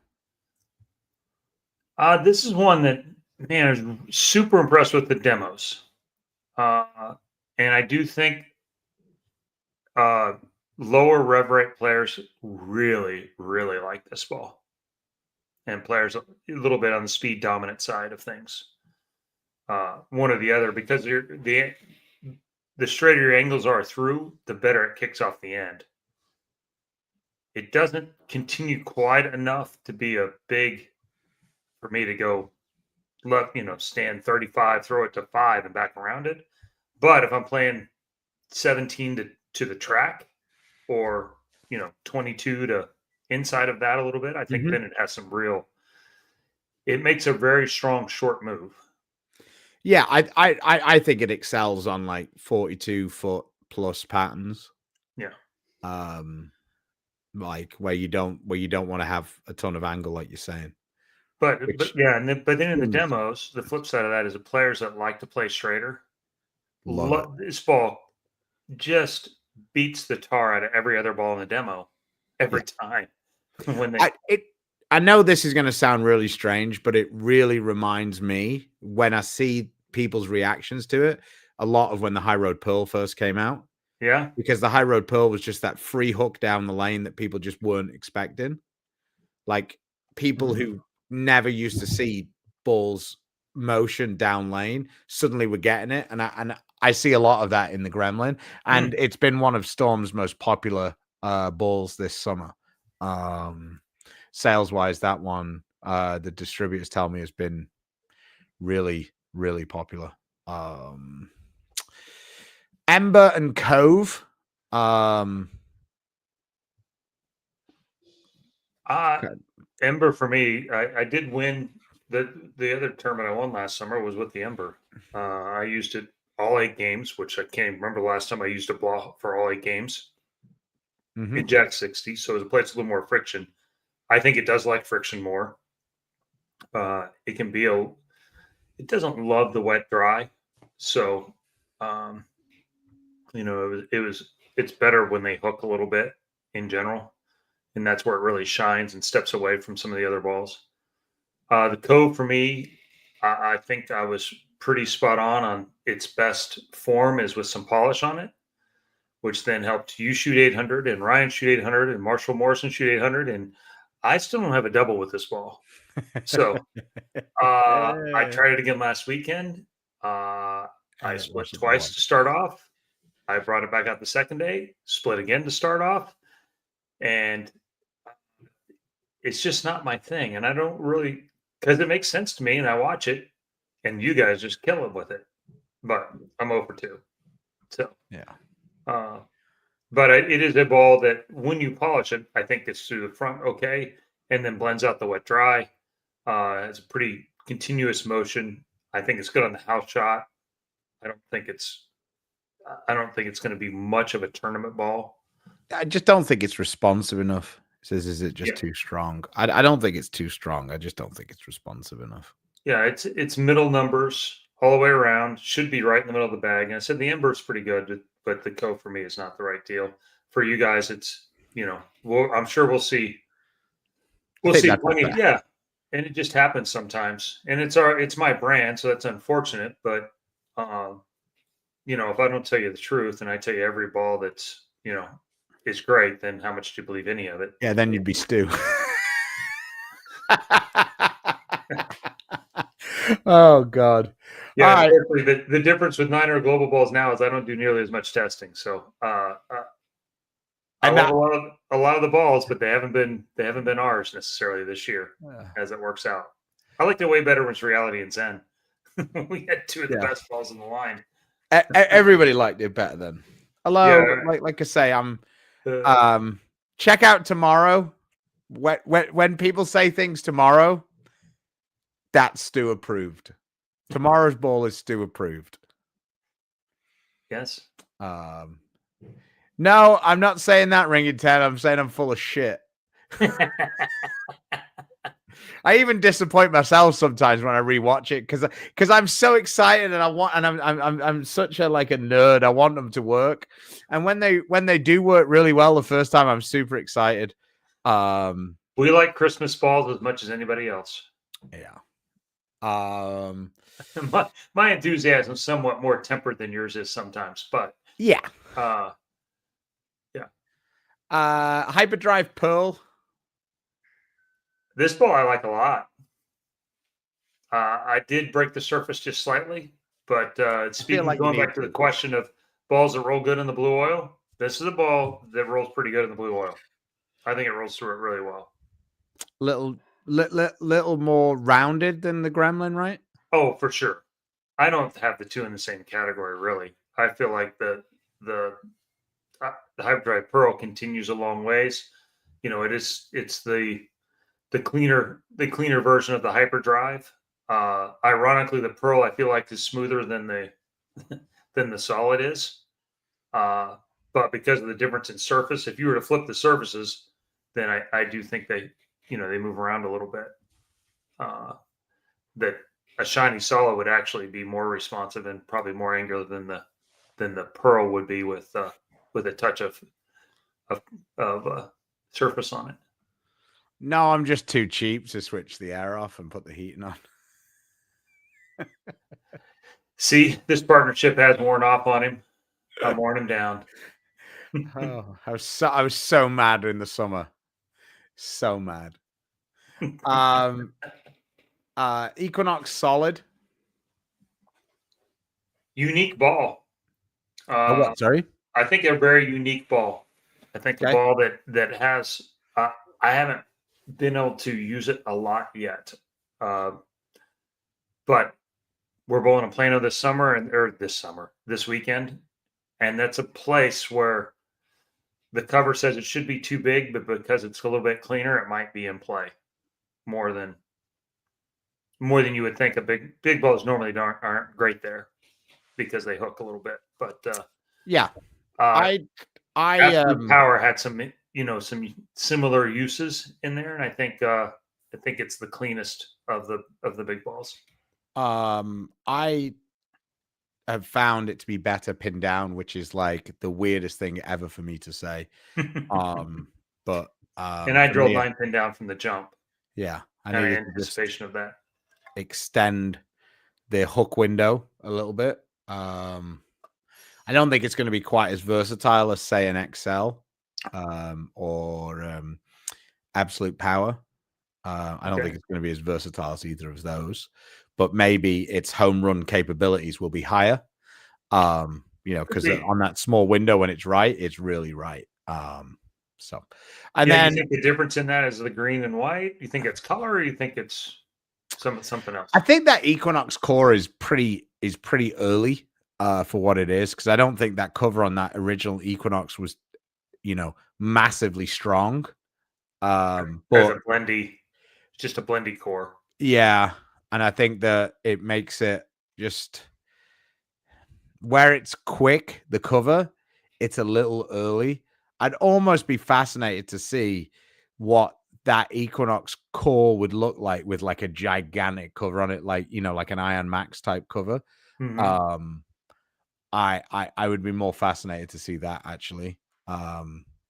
This is one that, man, I was super impressed with the demos. And I do think lower rev rate players really, really like this ball. And players a little bit on the speed dominant side of things. One or the other, because the straighter your angles are through, the better it kicks off the end. It doesn't continue quite enough to be a big, for me to go left, stand 35, throw it to 5 and back around it. But if I'm playing 17 to the track, or 22 to inside of that a little bit, I think then it has some real. It makes a very strong short move. Yeah, I think it excels on like 42 foot plus patterns. Yeah. Like where you don't want to have a ton of angle, like you're saying. But yeah, but then in the demos, the flip side of that is the players that like to play straighter. This ball just beats the tar out of every other ball in the demo every time. I know this is going to sound really strange, but it really reminds me when I see people's reactions to it, a lot of when the High Road Pearl first came out. Yeah. Because the High Road Pearl was just that free hook down the lane that people just weren't expecting. Like people who never used to see balls motion down lane suddenly were getting it. And I see a lot of that in the Gremlin. And it's been one of Storm's most popular balls this summer. Sales wise, that one, the distributors tell me has been really, really popular. Ember and Cove. Ember for me, I did win the other tournament I won last summer was with the Ember. I used it all 8 games, which I can't even remember the last time I used a ball for all 8 games. In Jack 60, so it plays a little more friction. I think it does like friction more. It can be it doesn't love the wet dry, so it's better when they hook a little bit in general, and that's where it really shines and steps away from some of the other balls. The Cove for me, I think I was pretty spot on its best form is with some polish on it, which then helped you shoot 800 and Ryan shoot 800 and Marshall Morrison shoot 800. And I still don't have a double with this ball. So I tried it again last weekend. I split twice to start off. I brought it back out the second day, split again to start off. And it's just not my thing. And I don't really, because it makes sense to me and I watch it and you guys just kill it with it. But I'm over 2. So, yeah. But it is a ball that when you polish it, I think it's through the front okay, and then blends out the wet dry. It's a pretty continuous motion. I think it's good on the house shot. I don't think it's going to be much of a tournament ball. I just don't think it's responsive enough. It says, is it just too strong? I don't think it's too strong. I just don't think it's responsive enough. Yeah, it's middle numbers all the way around. Should be right in the middle of the bag. And I said the Ember is pretty good, but the Cove for me is not the right deal. For you guys, it's I'm sure we'll see. We'll see plenty. Yeah, and it just happens sometimes. And it's my brand, so that's unfortunate. But if I don't tell you the truth and I tell you every ball that's is great, then how much do you believe any of it? Yeah, then you'd be Stu. Oh God. Yeah, the difference with Niner global balls now is I don't do nearly as much testing. So I love a lot of the balls, but they haven't been ours necessarily this year as it works out. I liked it way better when it's Reality and Zen. We had 2 of the best balls in the line. Everybody liked it better then. Hello, like I say, I'm check out tomorrow. When people say things tomorrow, that's Stu approved. Tomorrow's ball is Stu approved. Yes. No, I'm not saying that, Ringing 10. I'm saying I'm full of shit. I even disappoint myself sometimes when I rewatch it because I'm so excited and I'm such a nerd. I want them to work, and when they do work really well the first time, I'm super excited. We like Christmas balls as much as anybody else. Yeah. My enthusiasm is somewhat more tempered than yours is sometimes, but yeah. Yeah. Hyperdrive Pearl. This ball I like a lot. I did break the surface just slightly, but going back to the question of balls that roll good in the blue oil, this is a ball that rolls pretty good in the blue oil. I think it rolls through it really well. Little more rounded than the Gremlin, right? Oh, for sure. I don't have the 2 in the same category, really. I feel like the Hyperdrive Pearl continues a long ways. It's the cleaner version of the Hyperdrive. Ironically, the Pearl I feel like is smoother than the Solid is. But because of the difference in surface, if you were to flip the surfaces, then I do think they move around a little bit. that a shiny solid would actually be more responsive and probably more angular than the pearl would be with a touch of surface on it. No, I'm just too cheap to switch the air off and put the heating on. See, this partnership has worn off on him. I'm wearing him down. Oh, I was so mad in the summer. So mad. Equinox solid. Unique ball. What? Sorry. I think a very unique ball. I think a ball that has. I haven't been able to use it a lot yet, but we're bowling in Plano this weekend, and that's a place where the cover says it should be too big, but because it's a little bit cleaner, it might be in play more than you would think. A big balls normally aren't great there because they hook a little bit, but yeah, Absolute Power had some similar uses in there, and I think it's the cleanest of the big balls. I have found it to be better pinned down, which is like the weirdest thing ever for me to say. But and I drilled mine pinned down from the jump. Yeah, I need anticipation of that. Extend the hook window a little bit. I don't think it's going to be quite as versatile as, say, an XL or Absolute Power. I don't think it's going to be as versatile as either of those, but maybe its home run capabilities will be higher. Because on that small window when it's right, it's really right. Then you think the difference in that is the green and white? You think it's color, or you think it's something else? I think that Equinox core is pretty early for what it is, because I don't think that cover on that original Equinox was, massively strong. But just a blendy core. Yeah, and I think that it makes it just where it's quick. The cover, it's a little early. I'd almost be fascinated to see what that Equinox core would look like with like a gigantic cover on it, like like an Iron Max type cover. Mm-hmm. I would be more fascinated to see that actually,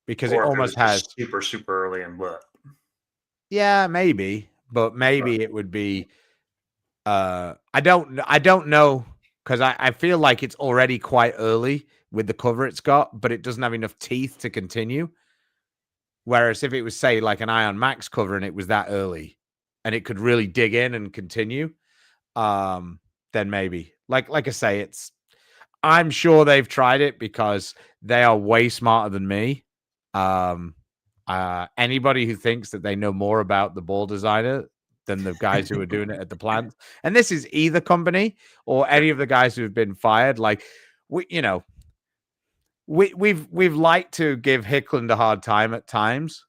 because it almost has super early and what. Yeah, maybe, but maybe it would be. I don't know, because I feel like it's already quite early with the cover it's got, but it doesn't have enough teeth to continue. Whereas if it was, say, like an Ion Max cover and it was that early and it could really dig in and continue, then maybe. Like I say, I'm sure they've tried it because they are way smarter than me. Anybody who thinks that they know more about the ball designer than the guys who are doing it at the plant, and this is either company or any of the guys who have been fired, like we've liked to give Hickland a hard time at times,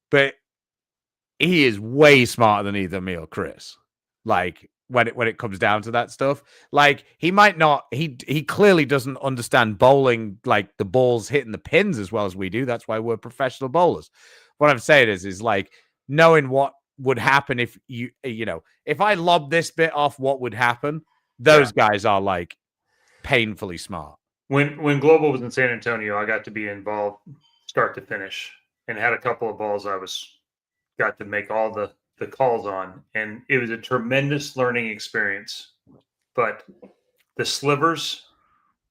but he is way smarter than either me or Chris. Like when it comes down to that stuff, like he might not, he clearly doesn't understand bowling, like the balls hitting the pins as well as we do. That's why we're professional bowlers. What I'm saying is like knowing what would happen if if I lob this bit off, what would happen? Those guys are like painfully smart. When Global was in San Antonio, I got to be involved start to finish and had a couple of balls got to make all the calls on, and it was a tremendous learning experience. But the slivers,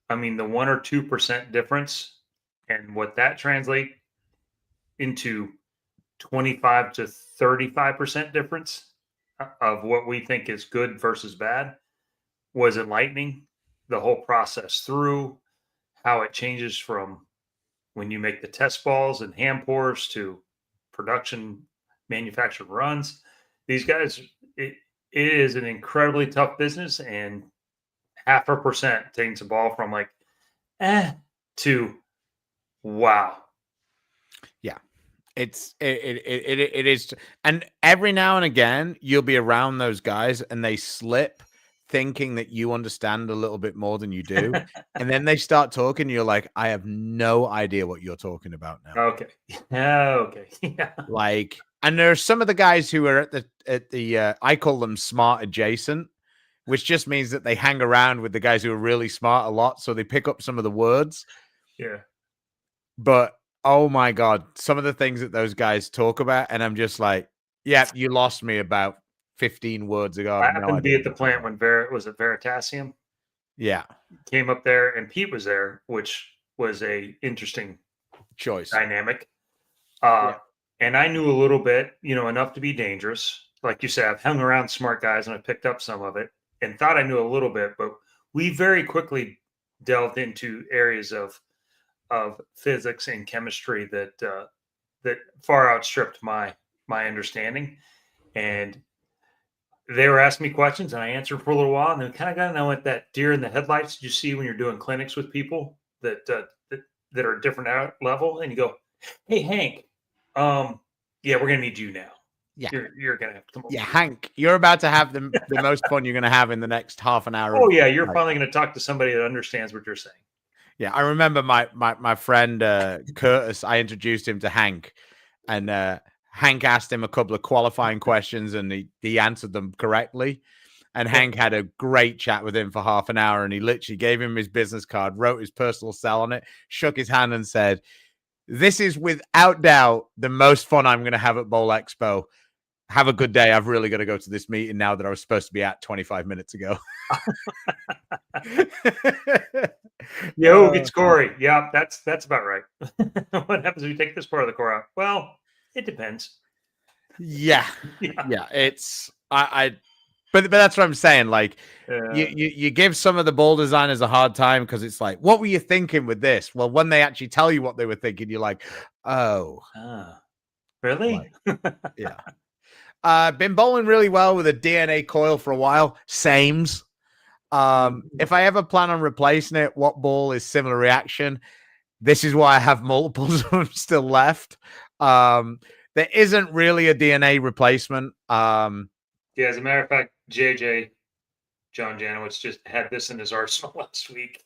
I mean, the 1 or 2% difference and what that translates into 25 to 35% difference of what we think is good versus bad was enlightening. The whole process through how it changes from when you make the test balls and hand pours to production manufactured runs. These guys, it is an incredibly tough business, and 0.5% takes a ball from like to wow. Yeah. It is, and every now and again you'll be around those guys and they slip thinking that you understand a little bit more than you do, and then they start talking, you're like, I have no idea what you're talking about now. Okay. Yeah. And there are some of the guys who are at the I call them smart adjacent, which just means that they hang around with the guys who are really smart a lot, so they pick up some of the words. Yeah. But oh my God, some of the things that those guys talk about, and I'm just like, yeah, you lost me about 15 words ago. I happened to be at the plant when Veritasium? Yeah. Came up there, and Pete was there, which was a interesting choice dynamic. And I knew a little bit, enough to be dangerous. Like you said, I've hung around smart guys and I picked up some of it and thought I knew a little bit, but we very quickly delved into areas of physics and chemistry that far outstripped my understanding. And they were asking me questions and I answered for a little while, and then kind of got to know what that deer in the headlights you see when you're doing clinics with people that are a different level, and you go, "Hey, Hank, yeah, we're gonna need you now. Yeah, you're gonna have to come over." Yeah, Hank, you're about to have the most fun you're gonna have in the next half an hour. Oh yeah, you're finally gonna talk to somebody that understands what you're saying. Yeah, I remember my friend Curtis. I introduced him to Hank, and Hank asked him a couple of qualifying questions, and he answered them correctly. And Hank had a great chat with him for half an hour, and he literally gave him his business card, wrote his personal cell on it, shook his hand, and said, "This is without doubt the most fun I'm going to have at Bowl Expo. Have a good day. I've really got to go to this meeting now that I was supposed to be at 25 minutes ago." Yo, it's Corey. Yeah, that's about right. What happens if you take this part of the core out? Well, it depends. Yeah. It's but that's what I'm saying. Like, you give some of the bowl designers a hard time because it's like, what were you thinking with this? Well, when they actually tell you what they were thinking, you're like, oh, really? Yeah. Been bowling really well with a DNA coil for a while. Sames. If I ever plan on replacing it, what ball is similar reaction? This is why I have multiples of them still left. There isn't really a DNA replacement. Yeah, as a matter of fact, JJ John Janowitz just had this in his arsenal last week.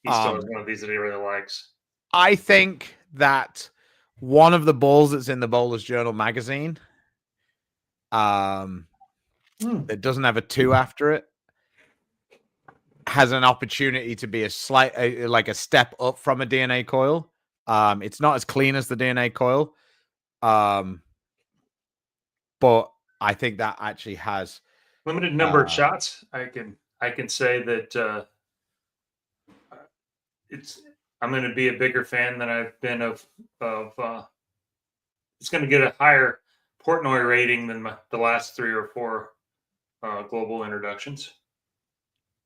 He still has one of these that he really likes. I think that one of the balls that's in the Bowler's Journal magazine, that doesn't have a 2 after it, has an opportunity to be a like a step up from a DNA coil. It's not as clean as the DNA coil, but I think that actually has limited number of shots. I can say that I'm going to be a bigger fan than I've been of it's going to get a higher Portnoy rating than the last 3 or 4 global introductions.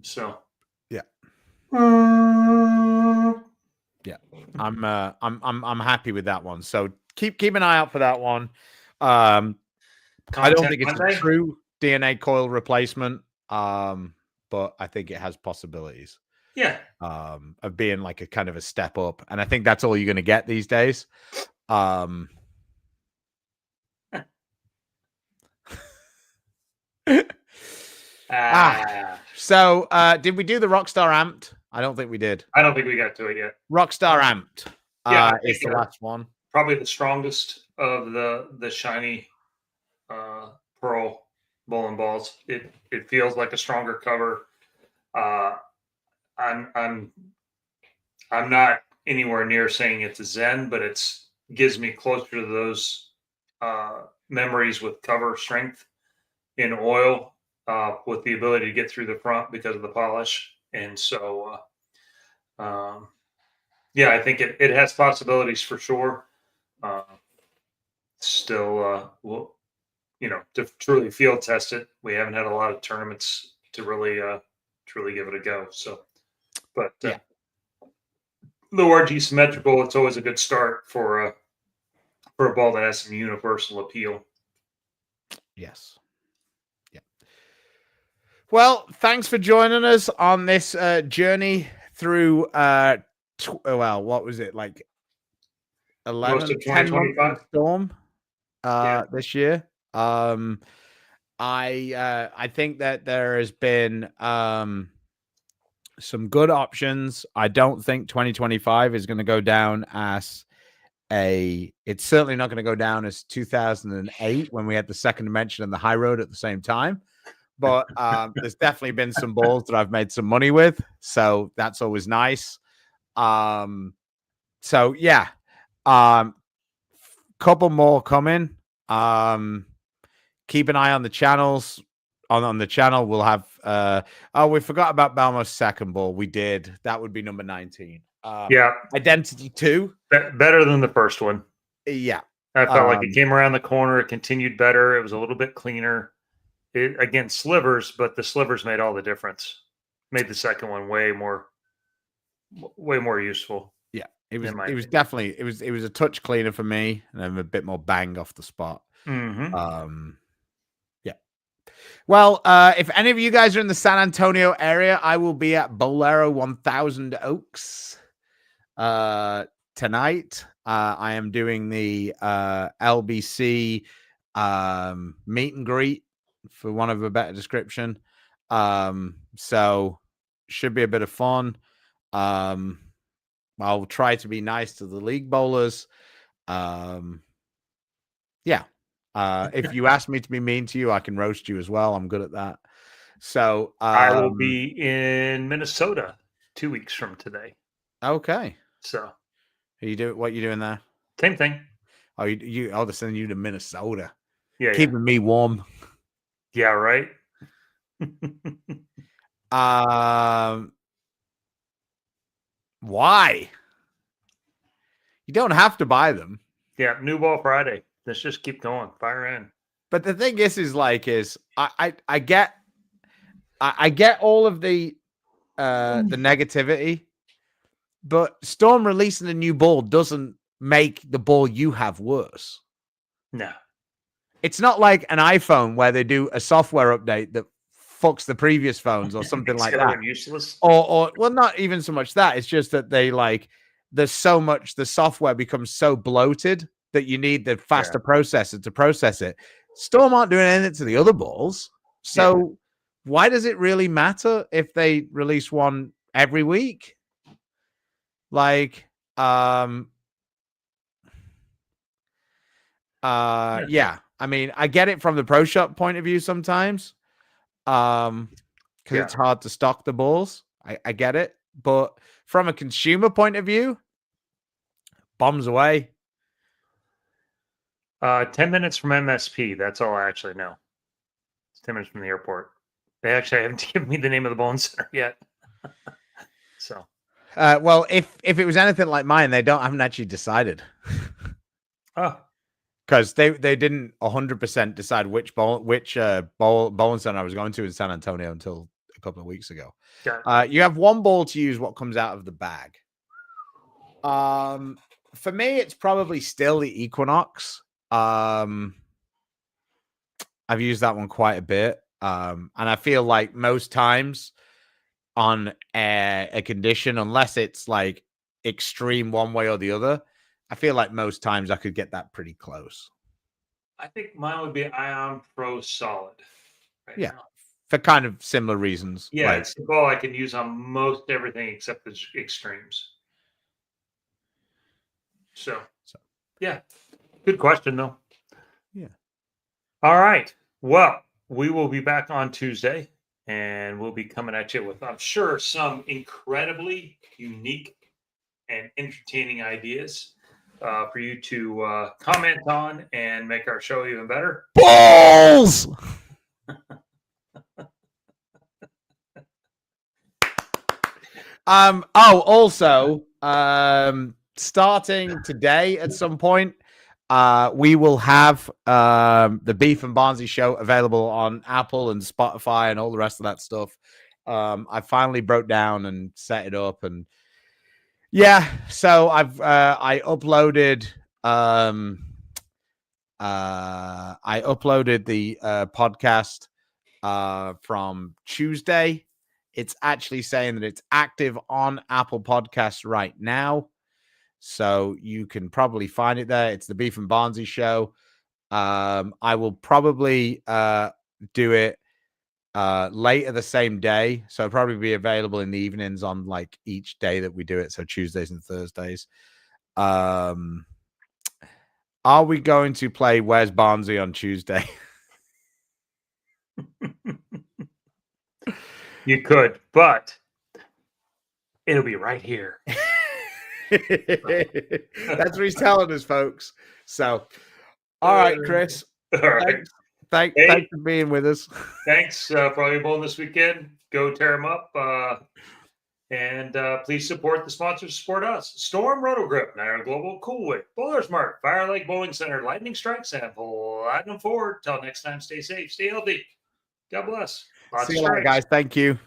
So yeah, I'm happy with that one. So keep an eye out for that one. I don't think it's a true DNA coil replacement, but I think it has possibilities. Yeah. Of being like a kind of a step up, and I think that's all you're going to get these days. So did we do the Rockstar Amped? I don't think we did. I don't think we got to it yet. Rockstar Amped. Yeah, it's the last one. Probably the strongest of the shiny pearl bowling balls. It feels like a stronger cover. I'm not anywhere near saying it's a Zen, but it's gives me closer to those memories with cover strength in oil, with the ability to get through the front because of the polish. And so, yeah, I think it has possibilities for sure. Still, well, to truly field test it, we haven't had a lot of tournaments to really give it a go. So, but yeah. The RG symmetrical, it's always a good start for a ball that has some universal appeal. Yes. Yeah. Well, thanks for joining us on this journey through what was it, like 11 10 months of storm this year. I think that there has been some good options. I don't think 2025 is going to go down as it's certainly not going to go down as 2008 when we had the second dimension and the high road at the same time. But there's definitely been some balls that I've made some money with, so that's always nice. So yeah, couple more coming. Keep an eye on the channels. On the channel, we'll have. We forgot about Balmo's second ball. We did. That would be number 19. Yeah, Identity 2. Better than the first one. Yeah, I felt like it came around the corner. It continued better. It was a little bit cleaner. Again, slivers, but the slivers made all the difference. Made the second one way more useful. Yeah, it was definitely it was a touch cleaner for me, and I'm a bit more bang off the spot. Mm-hmm. Yeah. Well, if any of you guys are in the San Antonio area, I will be at Bolero 1000 Oaks tonight. I am doing the LBC meet and greet, for want of a better description. So should be a bit of fun. I'll try to be nice to the league bowlers. Yeah. If you ask me to be mean to you, I can roast you as well. I'm good at that. So I will be in Minnesota 2 weeks from today. Okay. So what you doing there? Same thing. Oh, I'll just send you to Minnesota. Yeah. Keeping me warm. Yeah, right. Why? You don't have to buy them. Yeah, New Ball Friday. Let's just keep going. Fire in. But the thing is I get all of the negativity, but Storm releasing a new ball doesn't make the ball you have worse. No. It's not like an iPhone where they do a software update that fucks the previous phones or something like that. Useless. Or well, not even so much that. It's just that there's so much, the software becomes so bloated that you need the faster processor to process it. Storm aren't doing anything to the other balls. So why does it really matter if they release one every week? Yeah. I mean, I get it from the pro shop point of view sometimes. Because it's hard to stock the balls. I get it. But from a consumer point of view, bombs away. 10 minutes from MSP. That's all I actually know. It's 10 minutes from the airport. They actually haven't given me the name of the bowling center yet. So, well, if it was anything like mine, haven't actually decided. Oh, because they didn't 100% decide which bowling center I was going to in San Antonio until a couple of weeks ago. You have one ball to use what comes out of the bag. For me, it's probably still the Equinox. I've used that one quite a bit. And I feel like most times on a condition, unless it's like extreme one way or the other, I feel like most times I could get that pretty close. I think mine would be Ion Pro Solid. Now. For kind of similar reasons. Yeah, it's the ball I can use on most everything except the extremes. So yeah, good question though. Yeah. All right. Well, we will be back on Tuesday, and we'll be coming at you with, I'm sure, some incredibly unique and entertaining ideas for you to comment on and make our show even better. Balls! Also, starting today at some point, we will have the Beef and Barnzy show available on Apple and Spotify and all the rest of that stuff. I finally broke down and set it up, and so I uploaded the podcast from Tuesday. It's actually saying that it's active on Apple Podcasts right now. So you can probably find it there. It's the Beef and Barnzy show. I will probably do it later the same day. So it'll probably be available in the evenings on like each day that we do it. So Tuesdays and Thursdays. Are we going to play Where's Barnzy on Tuesday? You could, but it'll be right here. That's what he's telling us, folks. So, all right, Chris. All right. Thanks for being with us. Thanks for all your bowling this weekend. Go tear them up. And please support the sponsors. Support us. Storm Roto Grip, Naira Global, Coolwick, Bowler's Mark, Fire Lake Bowling Center, Lightning Strike Sample, Platinum Forward. Till next time, stay safe, stay healthy. God bless. See you later, guys. Thank you.